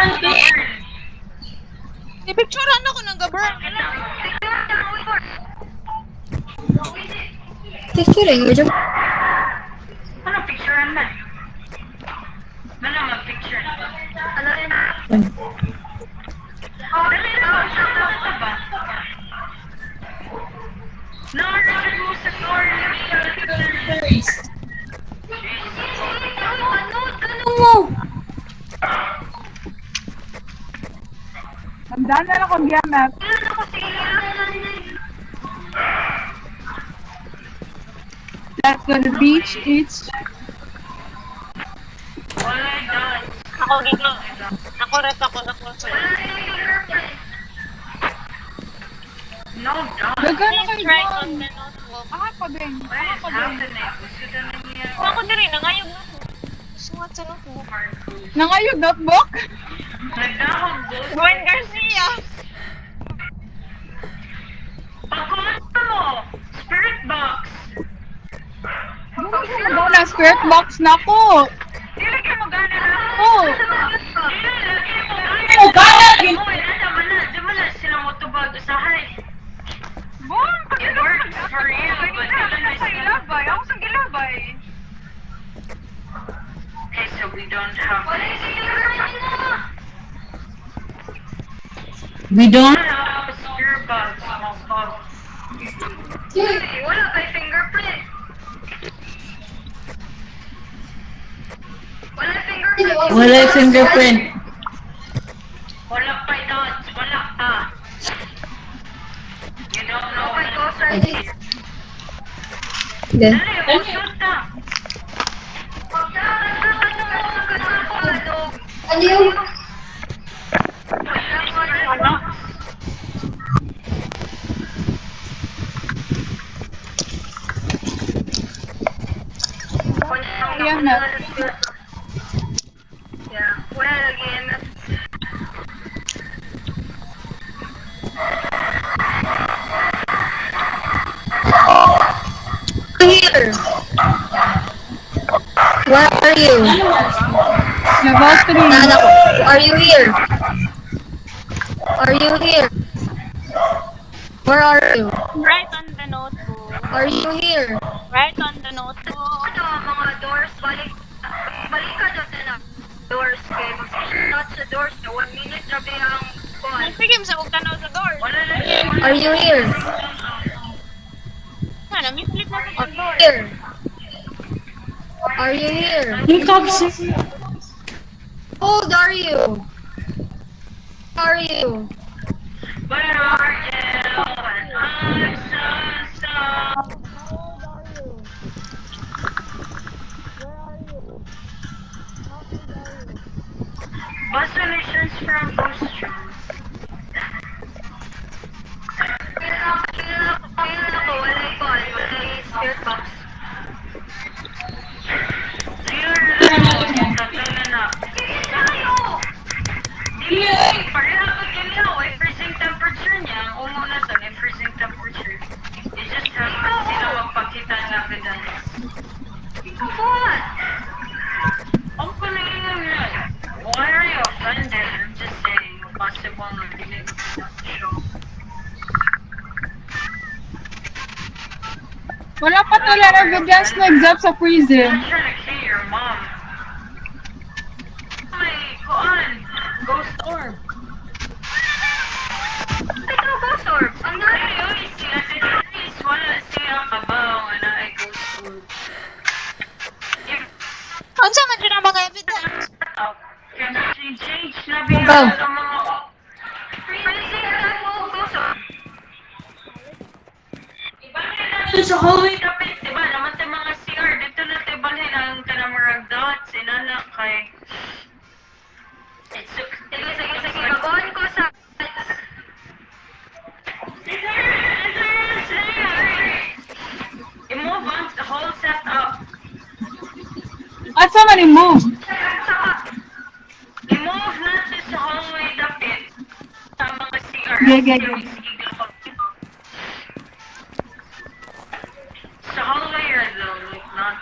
Speaker 2: Ipicturean ako ng gaburn.
Speaker 6: Picturing, medyo.
Speaker 5: Ano picturean na? Ano mag-picture?
Speaker 3: Ano rin?
Speaker 5: Dali na ba? Sa ba? Narinig mo sa door.
Speaker 6: Ano mo?
Speaker 4: Daan na lang ko giyanap.
Speaker 3: Ilan ako sige
Speaker 4: Let's go to the beach, each.
Speaker 5: Wala dyan.
Speaker 2: Ako, giglo. Ako rin ako.
Speaker 5: No done.
Speaker 4: Dagan na
Speaker 2: Please
Speaker 4: kayo
Speaker 2: write
Speaker 4: doon.
Speaker 2: on the notebook.
Speaker 4: Aha pa, Ben.
Speaker 5: What
Speaker 4: Aha
Speaker 5: is
Speaker 4: pa, Ben.
Speaker 5: happening? Gusto na niya.
Speaker 2: Ako na rin, nangayog na ako. Suwat sa notebook.
Speaker 4: Nangayog notebook?
Speaker 5: Nagdahog doon.
Speaker 2: Gwen Garcia!
Speaker 5: Pagkumunta mo! Spirit box!
Speaker 4: Wala, spirit box na ko.
Speaker 5: Dili kayo magana na.
Speaker 4: Oh.
Speaker 5: Dili, lagi mo.
Speaker 1: Ano ba?
Speaker 5: Uy, di mo na sila mo tubag usahay.
Speaker 4: Bon,
Speaker 5: It works for you, but you don't
Speaker 4: sa ilabay. Ako sa gilabay.
Speaker 5: Okay, so we don't have
Speaker 1: We don't.
Speaker 5: a spirit box.
Speaker 3: Wala kay fingerprint.
Speaker 1: Wala fingerprint.
Speaker 5: Wala pa dots, wala pa. You don't know what
Speaker 6: Okay.
Speaker 5: Dali, usot na.
Speaker 6: Ano yung...
Speaker 5: Ano?
Speaker 4: Ayan na.
Speaker 3: Yeah, wala again.
Speaker 6: Here. Where are you?
Speaker 4: Level 3.
Speaker 6: Nana ko. Are you here? Are you here? Where are you?
Speaker 2: Write on the notebook.
Speaker 6: Are you here?
Speaker 2: Write on the notebook.
Speaker 3: Ano, mga doors, balik ka doon na doors kay not sa doors na 1 minute na ang kuhan.
Speaker 2: Sige, sa kong tanaw sa door.
Speaker 5: Wala na.
Speaker 6: Are you here?
Speaker 2: Ano, may flip na sa
Speaker 6: Are you
Speaker 2: door.
Speaker 6: here? Are you here?
Speaker 1: Yung toxic.
Speaker 6: How old are you? How are you?
Speaker 5: Where are you? I'm so Bus donations from Bostrom.
Speaker 3: Kailan ako, wala ikaw, wala spirit box.
Speaker 5: Pareha ko kinihaw, ay freezing temperature niya. Ang umuna sa ay freezing temperature. You just have to sila magpakita ng evidence.
Speaker 3: What?
Speaker 5: Ang kulilingan yan. Why are you offended? I'm just saying, possible na hindi ko show.
Speaker 4: Wala pa tuloy evidence na exam sa prison.
Speaker 5: I'm trying to kill your mom. Ay, kuan. Ghost orb.
Speaker 3: Ito, ghost orb. Ang
Speaker 5: Ay, oy, sila si Chris. Wala siya kabaw na ay ghost orb.
Speaker 2: Ano sa man dyan ang mga evidence?
Speaker 5: Kasi change na
Speaker 6: Go.
Speaker 5: bigyan ng mga...
Speaker 3: freezing type of ghost orb.
Speaker 5: Ito sa hallway kapit, diba? Naman tayo mga CR. Dito na tayo balhin ang kanamarag dots. Inana kay... It's okay.
Speaker 3: Sige, magawan ko sa...
Speaker 5: I-move on the whole setup.
Speaker 4: At sa man move?
Speaker 5: I-move natin sa hallway dapit. Sa mga CR. Sa hallway or though, like not.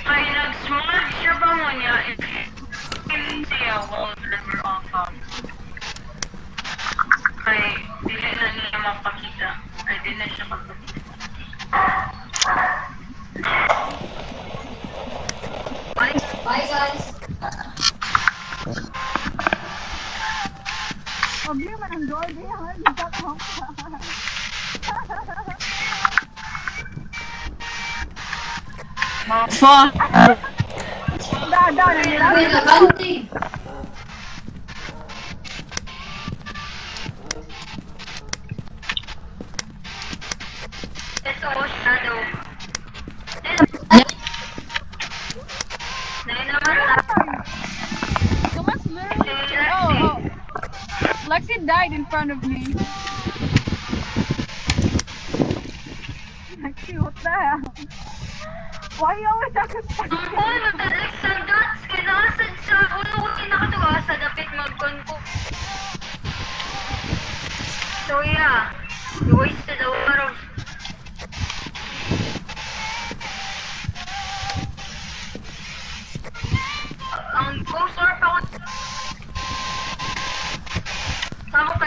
Speaker 5: Ay, nag-small siya ba mo niya? Siya, well, never off. kay dili na niya mapakita. Ay, di na siya mapakita.
Speaker 6: Bye guys.
Speaker 4: Problema ng door, di yan.
Speaker 1: Fuck.
Speaker 4: Dada, nanira.
Speaker 6: Uy, nakante.
Speaker 3: It's all shadow. Ngayon naman
Speaker 4: Someone's literally. Oh. Lexi died in front of me. Lexi, what the hell? Why you always have to fight?
Speaker 3: ang phone matalag sa dots. Kinasad sa ulo ko kinakatuwa sa dapit magkon ko. So yeah, you wasted a lot of ang ghost orb ako. Tama pa.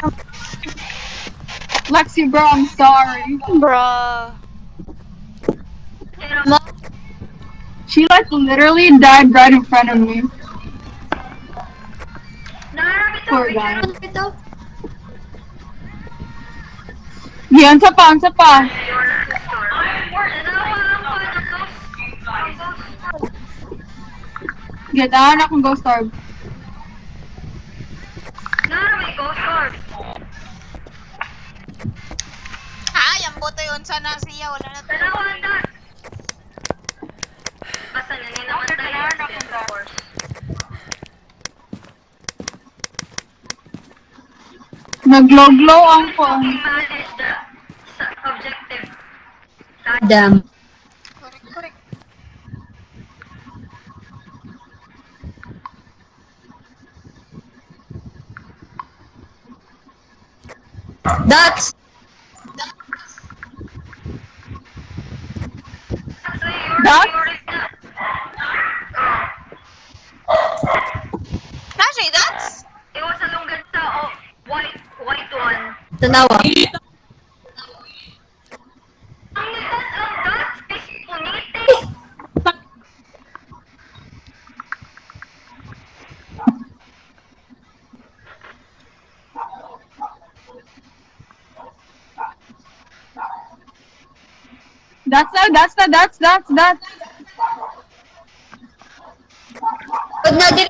Speaker 4: Lexi, bro, I'm sorry.
Speaker 2: Bruh.
Speaker 4: She like literally died right in front of me.
Speaker 3: Naharap ito.
Speaker 4: Poor guy.
Speaker 6: Ito.
Speaker 4: Yan, sa pa. Gandaan akong ghost orb.
Speaker 2: Ay, ang boto yun. Sana siya. Wala na to.
Speaker 4: Nag-glow ang phone.
Speaker 6: Damn.
Speaker 2: Correct.
Speaker 6: That's
Speaker 2: Nashay, that's?
Speaker 3: It was a long white one.
Speaker 6: tanawa.
Speaker 3: That's punitin.
Speaker 4: That's.
Speaker 6: Pag na din.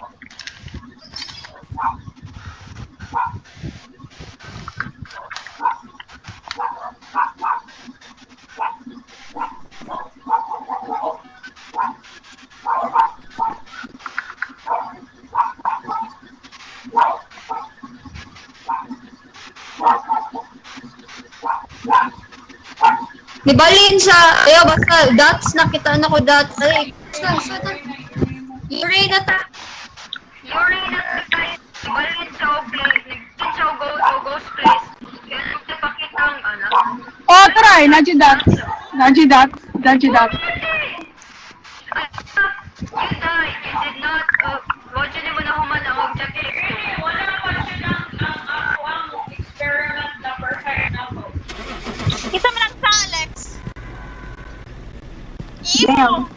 Speaker 6: Di balin siya. Ayaw, basta dots. Nakita na ko dots. Ay, Yuri na ta.
Speaker 3: Yuri na guys, balik sa place, nagtin sa ghost place. Kaya nagpapakita ang ano.
Speaker 4: Oh, try. Naji dots.
Speaker 3: Ay, you died. You did not, watch yun mo na humana ang objective.
Speaker 5: Wala pa siya ang experiment na perfect na po.
Speaker 2: Kita mo lang sa Alex.
Speaker 4: Damn.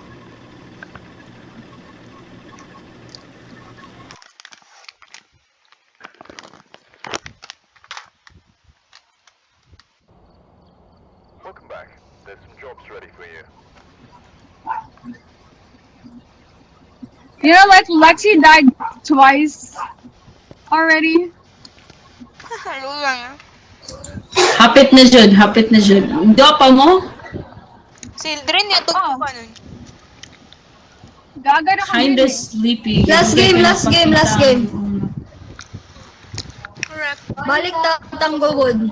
Speaker 7: Welcome back. There's some jobs ready for you.
Speaker 4: You know, like Lexi died twice already.
Speaker 2: Lulang.
Speaker 1: Hapit na jud. Hindi pa mo?
Speaker 2: Si Aldrin niya
Speaker 4: Oh.
Speaker 2: pa nun.
Speaker 4: Gaga na kami.
Speaker 1: Kinda sleepy.
Speaker 6: Last game.
Speaker 2: Correct.
Speaker 6: Balik Tanggowood.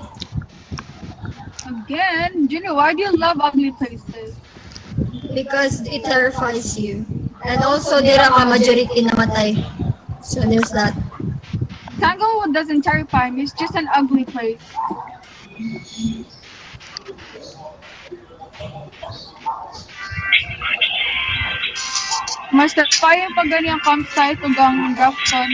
Speaker 4: Again? Junior, why do you love ugly places?
Speaker 6: Because it terrifies you. And also, dira ka majority namatay. So there's that.
Speaker 4: Tanglewood doesn't terrify me. It's just an ugly place. Mas kaya pag ganyan campsite o gang Grafton.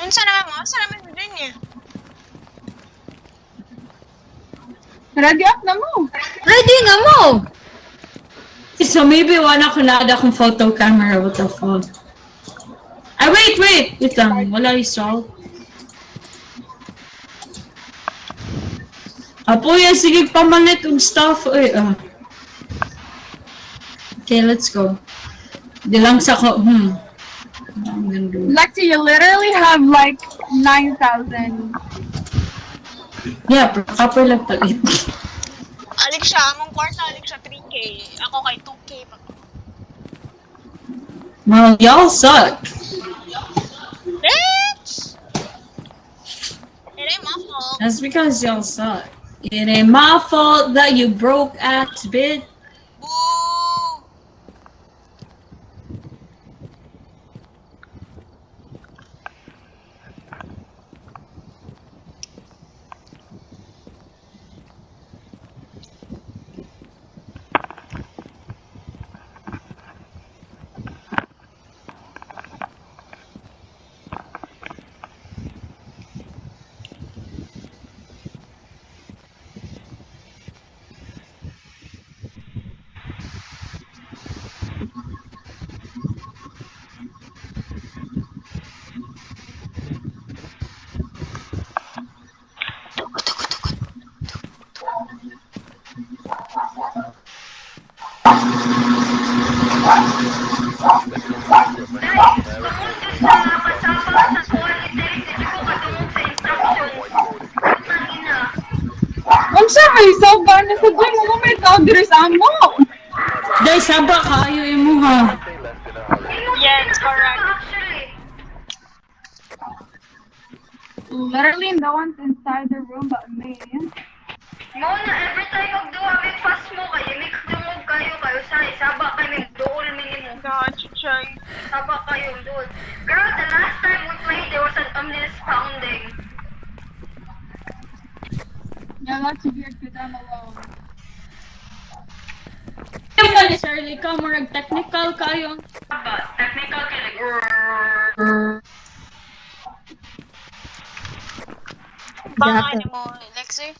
Speaker 2: Unsa naman mo? Unsa naman mo din niya?
Speaker 4: Ready up na mo.
Speaker 6: Ready na mo!
Speaker 1: So maybe wala ko na akong photo camera. What the fuck? Ah, wait! Wait lang. Wala yung salt. Apo yan, sige pamalit yung stuff. Ay, Okay, let's go. Di lang sa ko, What I'm gonna do.
Speaker 4: Lexi, you literally have like 9,000.
Speaker 1: Yeah, proper lang palit.
Speaker 2: Alik siya, among kwarta, alik siya 3K. Ako kay 2K pa.
Speaker 1: Well, y'all suck.
Speaker 2: Bitch! It ain't my fault.
Speaker 1: That's because y'all suck. It ain't my fault that you broke ass, bitch.
Speaker 2: Boo!
Speaker 4: Unsa may soba na sa dyan mo may tagres amo.
Speaker 1: Day, saba kayo imo ha.
Speaker 2: Yes, correct.
Speaker 3: Actually,
Speaker 4: Literally the ones inside the room but me.
Speaker 3: mo na every time magduwa may fast mo kayo, may dungog kayo sa isaba kay may duol minimum.
Speaker 2: God, Chuchay.
Speaker 3: Saba kayo duol. Girl, the last time we played there was an ominous pounding.
Speaker 4: Yeah, that's weird because I'm alone.
Speaker 1: Hindi mo necessarily ka, murag technical kayo.
Speaker 5: But technical ka like,
Speaker 2: Baka ni mo, Lexi?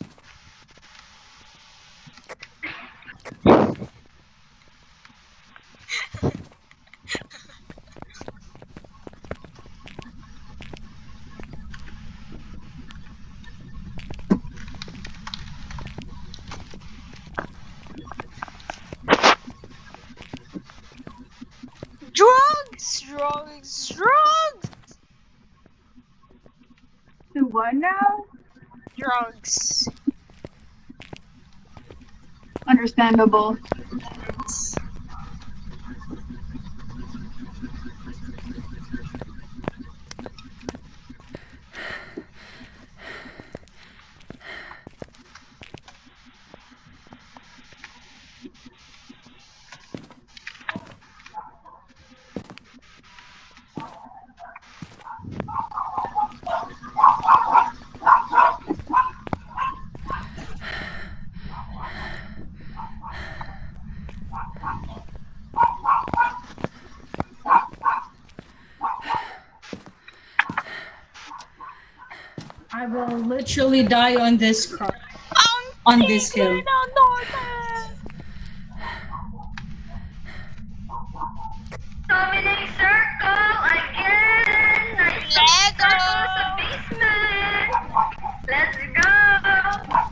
Speaker 2: Drugs!
Speaker 4: To what now?
Speaker 2: Drugs.
Speaker 4: Understandable.
Speaker 1: I will literally die on this car. On this hill.
Speaker 3: Dominate circle again! Nice
Speaker 2: Lego!
Speaker 3: circle sa basement! Let's go!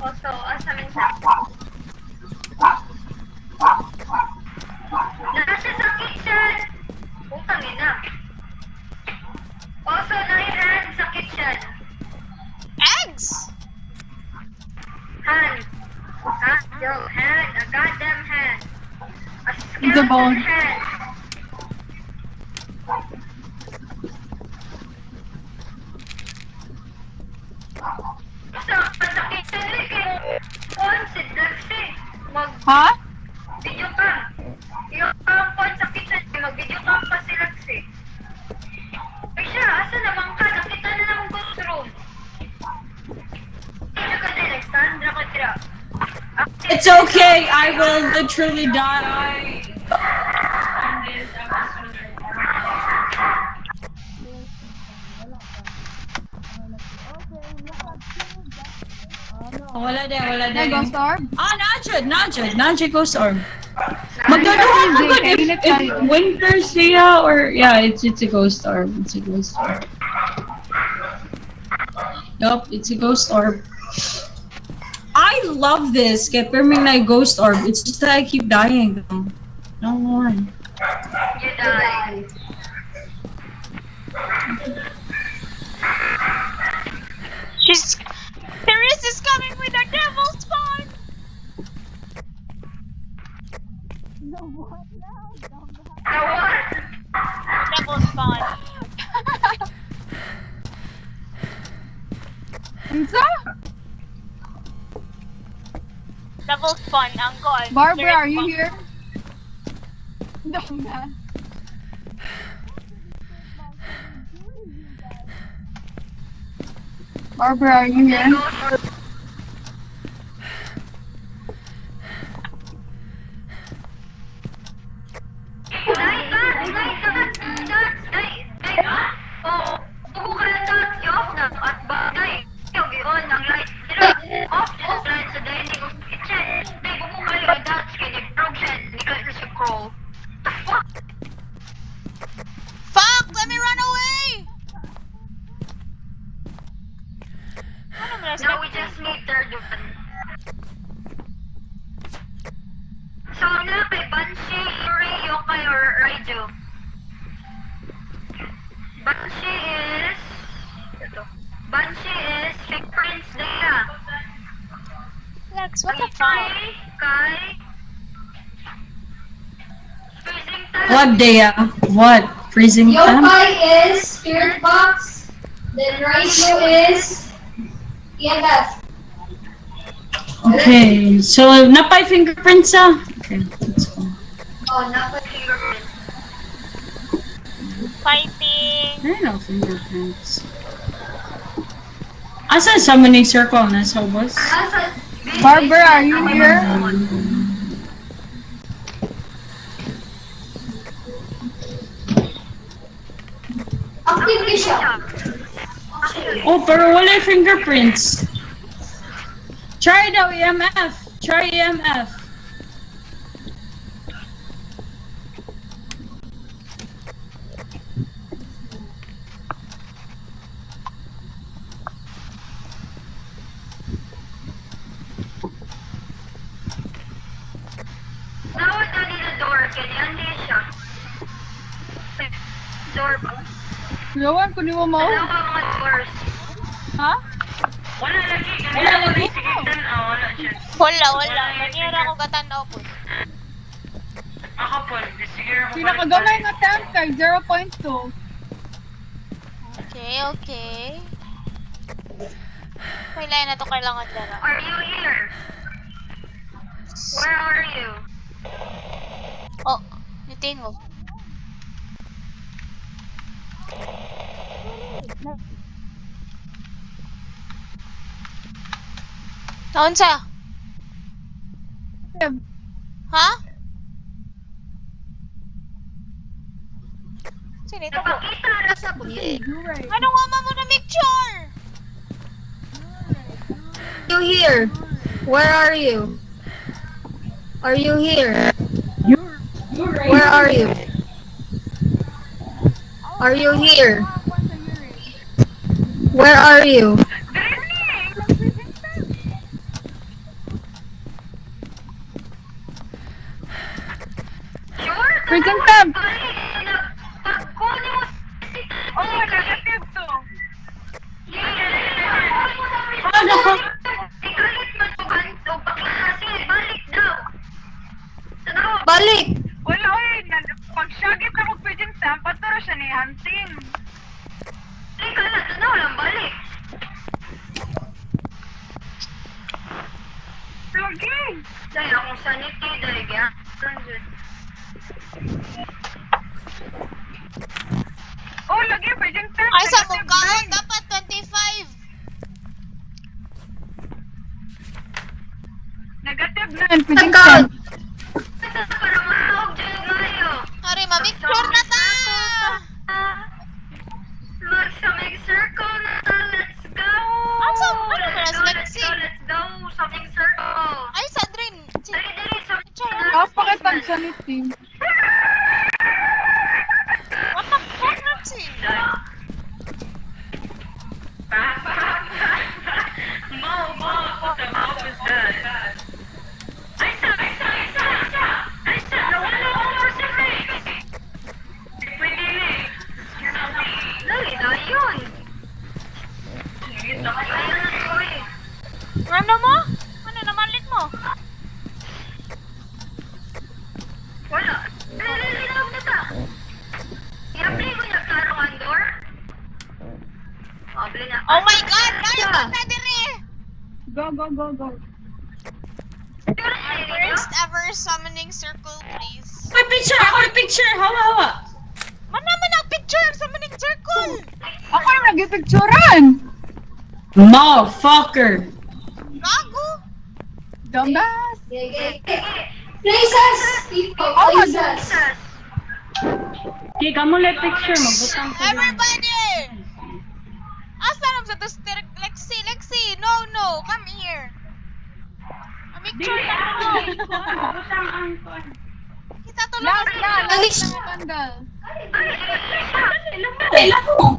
Speaker 3: Also, asa min siya? Nasa sa kitchen! Putang ina. Also, nai-hand sa kitchen.
Speaker 2: Eggs!
Speaker 3: Hand. Hand, yo, hand. A goddamn hand. A
Speaker 4: The bone.
Speaker 3: skeleton hand. Sa kitchen ni kay phone si Lexi.
Speaker 4: Huh?
Speaker 3: Mag-video cam. Yung phone sa kitchen, mag-video cam pa si Lexi. Ay siya, asa naman ka? Nakita na lang ang ghost room. Ito ka din, Alexandra ka tira.
Speaker 1: It's okay. I will literally die on this wala din, wala
Speaker 4: Hey,
Speaker 1: din.
Speaker 4: Ghost Orb?
Speaker 1: Ah, Najud Ghost Orb. Magduduhan ako if winter siya or yeah, it's a Ghost Orb. It's a Ghost Orb. Yup, it's a Ghost Orb. I love this. Kaya perming na Ghost Orb. It's just that I keep dying though. No one.
Speaker 3: You die.
Speaker 2: Therese is coming with a devil spawn!
Speaker 3: The what?
Speaker 2: Devil spawn.
Speaker 4: Unsa?
Speaker 2: Devil spawn, ang goal.
Speaker 4: Barbara, are you here? No, man. Barbara, are you here?
Speaker 2: Fuck! Let me run away! Ano mo
Speaker 3: No, we just need third one. So, na kay Banshee, Yuri, Yokai, or Raiju? Banshee is... Banshee is Fake Prince Leia.
Speaker 2: Lex, what the fuck?
Speaker 3: Kai... Freezing Time.
Speaker 1: What, Dea? What? Freezing time?
Speaker 6: Yokai is Spirit Box. Then Raichu is EMF.
Speaker 1: Okay, so napay fingerprints ah. Okay, let's go.
Speaker 6: Oh, not with fingerprint.
Speaker 2: Fighting!
Speaker 1: I don't know fingerprints. Asa summoning circle na sa boss?
Speaker 4: Barbara, are you here?
Speaker 6: Active ka siya.
Speaker 1: Oh, pero wala yung fingerprints. Try daw EMF. Try EMF.
Speaker 3: Nawad na nila door, kaya hindi siya. Door ba?
Speaker 4: Yawan ko ni mo mo.
Speaker 3: Ano ka mga doors?
Speaker 4: Ha?
Speaker 5: Wala lagi. Wala lagi. Sige, wala siya.
Speaker 2: Wala. Manira ko katanaw po.
Speaker 5: Ako po, sige ako.
Speaker 4: Pinakagamay nga temp kay 0.2.
Speaker 2: Okay. Kailan na to kailangan dara.
Speaker 3: Are you here? Where are you?
Speaker 2: Oh, nitin mo. Taon sa? Ha? Sino ito po?
Speaker 3: Napakita na sa
Speaker 2: Ano nga mo na picture?
Speaker 6: You here? Where are you? Are you here? Where are you? Are you here? Where are you?
Speaker 4: Prison temp!
Speaker 3: Pagkunin mo
Speaker 4: Oh, negative to.
Speaker 1: Ano ko?
Speaker 3: Ikalit man to ganito, bakla kasi, balik daw. Tanaw,
Speaker 6: Balik!
Speaker 4: Wala, oy. Pag syagit na kong prison temp, paturo siya ni Hunting.
Speaker 3: balik ka na, tanaw lang, balik.
Speaker 4: Lagi!
Speaker 3: Dahil akong sanity, dahil kaya.
Speaker 4: Oh, lagi, prison temp.
Speaker 2: Ay, sa mong kaon, dapat 25.
Speaker 4: Negative 9, prison
Speaker 6: Nag-count!
Speaker 4: temp.
Speaker 3: Para mahawag dyan ngayo.
Speaker 2: Ari, ma-picture na ta!
Speaker 3: Mag-circle na ta, let's go!
Speaker 2: Asa, ano ba,
Speaker 3: Let's
Speaker 2: Lexi?
Speaker 3: go, let's go! Sa
Speaker 4: game.
Speaker 2: What the fuck, Nancy?
Speaker 5: Back. Mo, what the fuck is that? Aisa, nawala ako Pacific. Pwede rin.
Speaker 3: Lagi na yun.
Speaker 5: Ayun ako.
Speaker 2: Ano mo? Ano namalit mo?
Speaker 3: Wala. Lilinaw na ta. I-apply ko niya klaro ang door. Obli na.
Speaker 2: Oh my god! Guys, punta dire!
Speaker 4: Go.
Speaker 2: First ever summoning circle, please.
Speaker 1: May picture! Hawa!
Speaker 2: Man naman ang picture of summoning circle!
Speaker 4: Ako yung nag-picturean.
Speaker 1: Motherfucker!
Speaker 2: Gago!
Speaker 4: Dumbass.
Speaker 6: Places!
Speaker 4: Oh,
Speaker 6: Places!
Speaker 5: Okay, kamu like picture, magbutang ko.
Speaker 2: Everybody! Asa na sa Dustir? Lexi! No! Come here! A picture na to!
Speaker 5: Magbutang ang kon.
Speaker 2: Kita to lang
Speaker 4: Last
Speaker 2: sa
Speaker 4: na. Tanggal.
Speaker 1: Wala mo!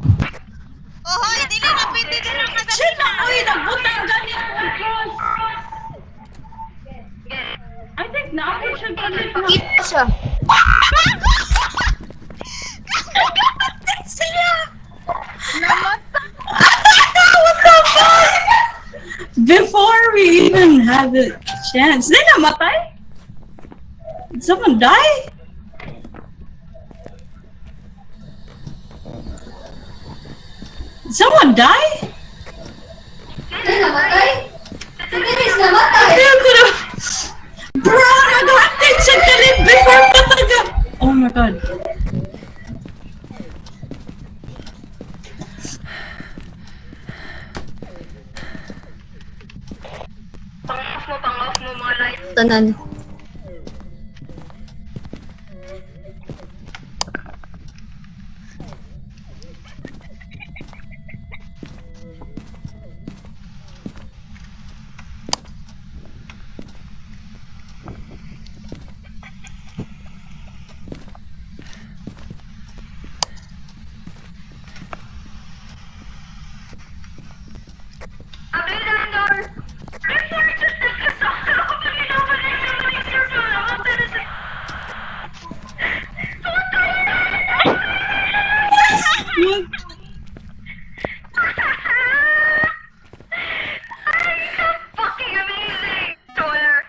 Speaker 2: Oh, hoy! Dili na pwede sila
Speaker 1: Chill na!
Speaker 2: kagamitan!
Speaker 1: Uy, nagbutang ganit ko!
Speaker 5: I think na ako siya galit na.
Speaker 6: Kita siya.
Speaker 1: Sila!
Speaker 4: Namatay.
Speaker 1: What the fuck? Before we even had the chance. Did namatay? Did someone die? Did someone die?
Speaker 6: Ay, namatay? Si Dennis namatay.
Speaker 1: Ayaw ko na. Bro, nag-hotdate siya galit before pataga. Oh my god.
Speaker 3: Pang-off mo mga lights.
Speaker 6: Tanan.
Speaker 3: Apply na ang door. Before just nagkasakta ako pag inawa na yung summoning circle. Ako pero sa... Ay, so fucking amazing! Swear.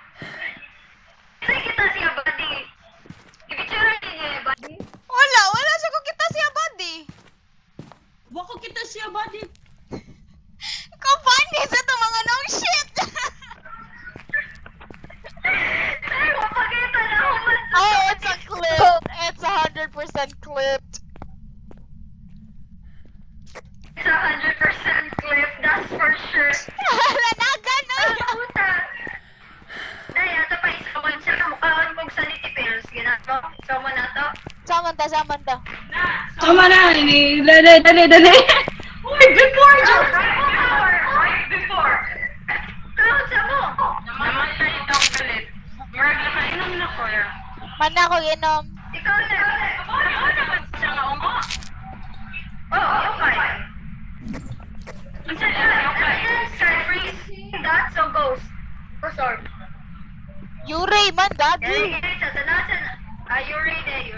Speaker 3: Kasi kita siya, buddy. I-picture niya, buddy.
Speaker 2: Wala sa ko kita siya, buddy!
Speaker 1: Wako kita siya, buddy.
Speaker 2: Ikaw funny sa to mga nong shit!
Speaker 3: Ay, mapakita na ako man.
Speaker 2: Oh, it's a clip! It's 100% clipped!
Speaker 3: It's 100% clip, that's for sure.
Speaker 2: Lanagan na!
Speaker 3: Puta! Dahil, ato pa isawan siya. Kamukhaan kong sanity pills. Ginagawa. Isawan na to.
Speaker 2: Saman ta.
Speaker 1: Tama na. Dali. Uy, before Joe.
Speaker 5: Before.
Speaker 3: Cloud sa mo!
Speaker 5: Namatay itong galit. Murag nakainom na ko ya.
Speaker 2: Man ako inom.
Speaker 3: Ikaw na.
Speaker 5: Ano naman siya nga ungo?
Speaker 3: Oo, okay.
Speaker 5: Ang sa okay.
Speaker 3: Start freezing that, so ghost. Sorry.
Speaker 2: Yuri man, dagi!
Speaker 3: Sa tanasan. Yuri de.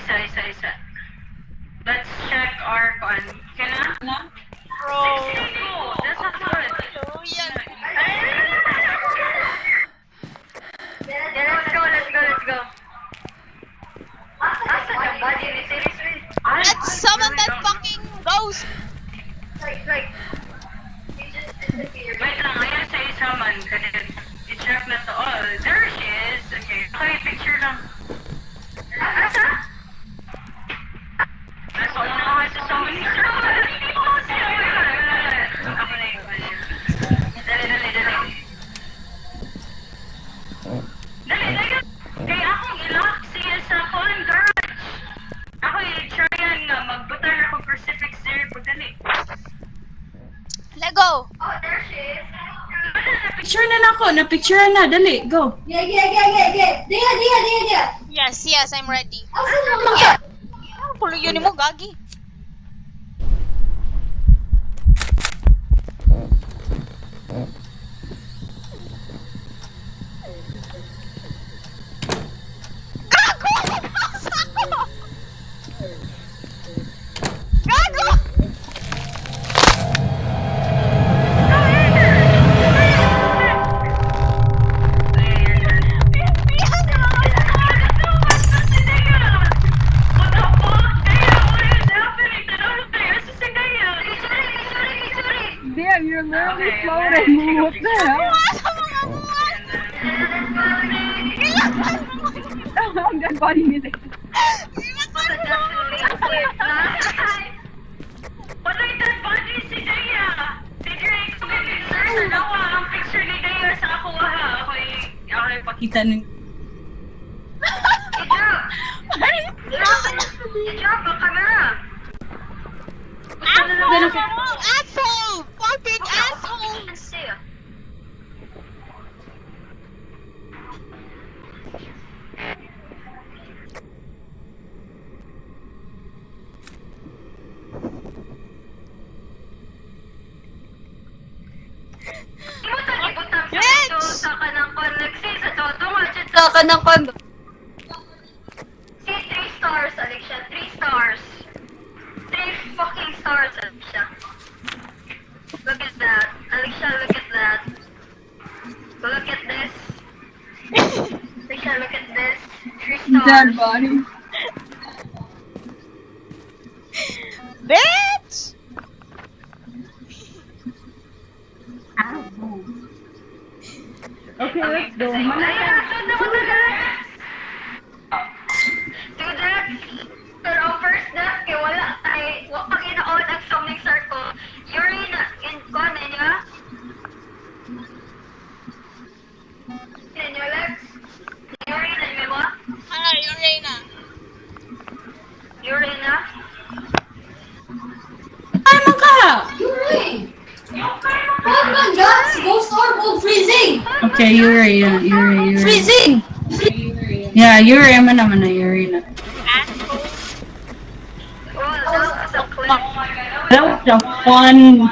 Speaker 5: Isa. Let's check our con. Kana?
Speaker 2: Bro!
Speaker 5: 62. That's not good.
Speaker 2: Oh, yan.
Speaker 3: Yeah, let's go. Asa na body ni seriously?
Speaker 2: Let's summon that fucking ghost!
Speaker 3: Like, he just disappeared.
Speaker 5: Wait lang, ayan sa isa man. I-check na to. Oh, there she is. Okay. Okay, picture lang.
Speaker 3: Asa?
Speaker 5: Nasa una ako sa summoning circle. Hindi ko kasi. Ako na yung kanya. Dali. Kaya akong ilock siya sa phone garage. Ako i-tryan nga. Magbutar ako crucifix there. Pagdali.
Speaker 2: Let go!
Speaker 3: Oh, there she is.
Speaker 5: Ano na
Speaker 1: Picture na nako, na-picture na, dali, go.
Speaker 2: Yes, yes, I'm ready.
Speaker 6: Mga
Speaker 2: Ang pulo yun mo, gagi. Gago! Gago!
Speaker 4: Damn, you're literally floating. What the hell? Ang dead body music.
Speaker 5: Patay dead body si Dea! Si Dre, picture sa nawa. Ang picture ni Dea sa ako ha. Ako'y
Speaker 1: Pakita ng...
Speaker 3: I-drop ang camera.
Speaker 2: Asshole! Fucking asshole!
Speaker 3: Sa kanang Lexi, sa todo nga.
Speaker 6: sa kanang kondo.
Speaker 3: See, 3 stars, Alicia. 3 stars. 3 fucking stars, Alicia. Look at that. Alicia, look at that. Look at this. Alicia, look at this. 3
Speaker 4: Dead
Speaker 3: stars.
Speaker 4: body.
Speaker 2: Bitch!
Speaker 1: Okay, let's go.
Speaker 3: Ayun, sunod na matagal. Two deaths. Pero ang first death, kaya wala ay, pag inaon ang summoning circle, urine in con niya. Ninyo, Lex? Urine niyo mo?
Speaker 2: Ah, yung Reyna.
Speaker 3: Urine na?
Speaker 1: Ay, mo ka! Okay, Yuri, yeah, Yuri.
Speaker 6: Freezing!
Speaker 1: Yeah, Yuri, man naman na Yuri na.
Speaker 3: Well, that was a clip.
Speaker 1: That was a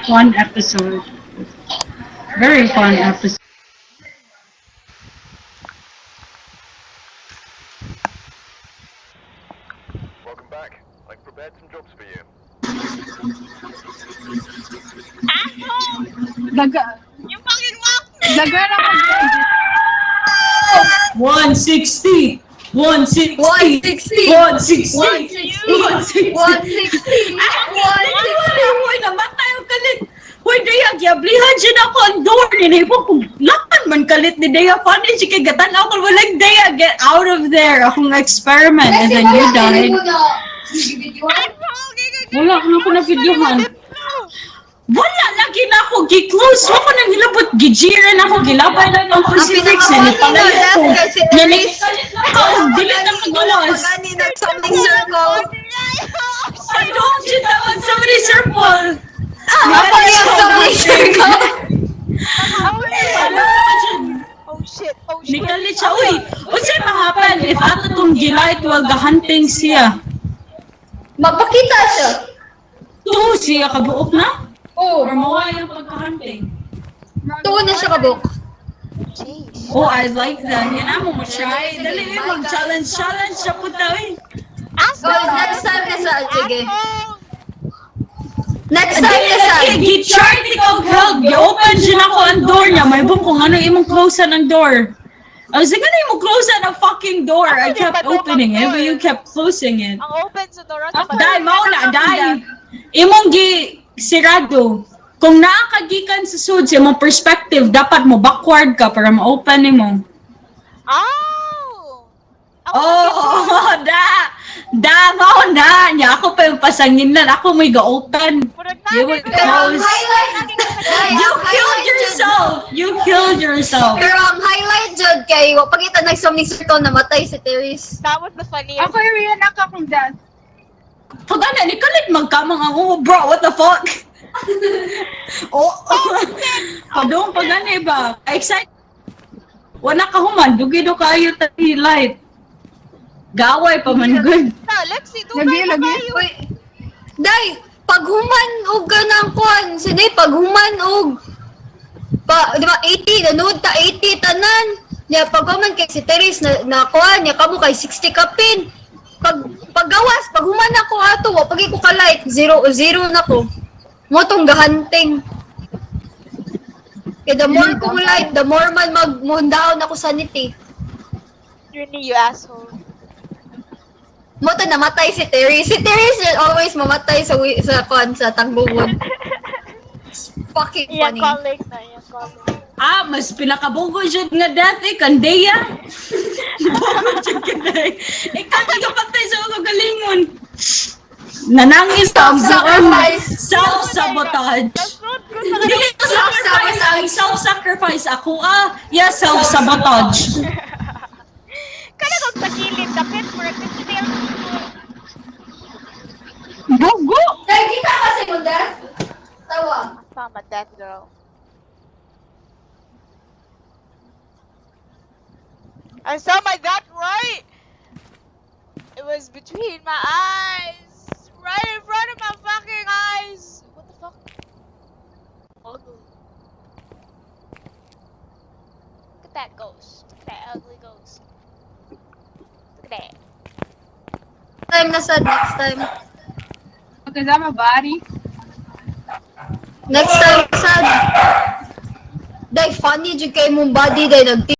Speaker 1: fun episode. Very fun episode.
Speaker 7: Welcome back. I've prepared some jobs for you.
Speaker 2: Asshole!
Speaker 4: Daga.
Speaker 2: You fucking walk!
Speaker 4: Daga na ko.
Speaker 1: 160! 160!
Speaker 6: 160!
Speaker 1: 160! 160!
Speaker 6: 160!
Speaker 1: Hoy, namatay ang kalit! Hoy, Daya, giablihan siya na ako ang door. Ninay po kung lakan man kalit ni Daya. Funny, siya kay gatan ako. Walang Daya, get out of there. Akong experiment and then you died. Wala ko na ko na videohan. Wala lagi na ako gi-close. Wala ko nang hilabot. Gijira na ako. Gilabay lang ng crucifix. Nanipalaya ko. Nanikalit na ako. Dili na kagawas.
Speaker 6: Pagani nag-something circle.
Speaker 1: I don't you tawag sa many circle.
Speaker 6: Apa yung something circle?
Speaker 2: Oh shit, oh shit.
Speaker 1: Nikalit siya. Uy, unsay mahapan if ato tong gilight wag hunting siya.
Speaker 6: Magpakita siya.
Speaker 1: To siya kabuok na?
Speaker 6: Oh,
Speaker 1: Or mawala yung pagka-hunting?
Speaker 6: tuon na siya kabuk.
Speaker 2: Jeez.
Speaker 1: Oh, I like that. Yan mo try. Dali mag-challenge siya po daw eh.
Speaker 6: Oh, next time na sa. Sige.
Speaker 2: Asshole!
Speaker 6: Next time na sa.
Speaker 1: Gi-try ni kong help. Gi-open siya na ko ang door niya. May bong kung ano imong close ang door. I was like, ano imong close ang fucking door? I kept opening it, but you kept closing it.
Speaker 2: Ang open sa door.
Speaker 1: Dai, mao na, dai. Imong sirado. Kung naakagikan sa sud sa imong perspective, dapat mo backward ka para ma-open nimo.
Speaker 2: Oh!
Speaker 1: Oh, mao na. Nya ako pa yung pasangin lang. Ako may ga-open. You would close. You killed yourself. You killed yourself.
Speaker 6: Pero ang highlight jud kay wa pagita nag-something circle namatay si Teres.
Speaker 2: That was the funniest.
Speaker 4: Ako yung Rihanna ka kung death.
Speaker 1: Pag ano, nikalit magkamang ako, bro, what the fuck? Oh, padong pa gani ba? Excited. Wala ka human, dugi do kayo tati light. Gaway pa man good.
Speaker 2: Na, Lexi,
Speaker 4: Lagi,
Speaker 2: dugay na
Speaker 4: lagi.
Speaker 2: kayo.
Speaker 6: Uy, day, paghuman og ganang kuan, sige paghuman og di ba 80 nanood ta 80 tanan. Ya paghuman kay si Teres na kuan, ya kamo kay 60 kapin. Paggawas, paghuman ako ato, wa pagi ko ka light, 0 na ko. Mo tong gahanting. Kaya the more kong light, the more man magmundaon ako sanity.
Speaker 2: Really, you asshole.
Speaker 6: Mo to namatay si Terry. Si Terry should always mamatay sa tangbugon. It's fucking
Speaker 2: Iyang
Speaker 6: funny.
Speaker 2: calling na, iyang calling.
Speaker 1: Mas pinakabugo jud nga dati kandeya. Bugo jud kanday. Ikaw di ka patay sa ulo galingon. Nanangis ka ang self-sabotage.
Speaker 2: Nasud ko sa
Speaker 1: Dili ko sacrifice ang self-sacrifice ako self-sabotage.
Speaker 2: Kana kong sa kilid, dapat murag nagsitil ko.
Speaker 4: Bugo!
Speaker 6: Nakikita kasi mo, Dad? Tawa.
Speaker 2: Tama, that girl. I saw my that right. It was between my eyes. Right in front of my fucking eyes. What the fuck? Ugly. Look at that ghost. Look at that ugly ghost. Look at that.
Speaker 6: Time na sad, next time.
Speaker 4: Magkasama, body.
Speaker 6: Next time, sad. Day, funny jud kay mong body, day,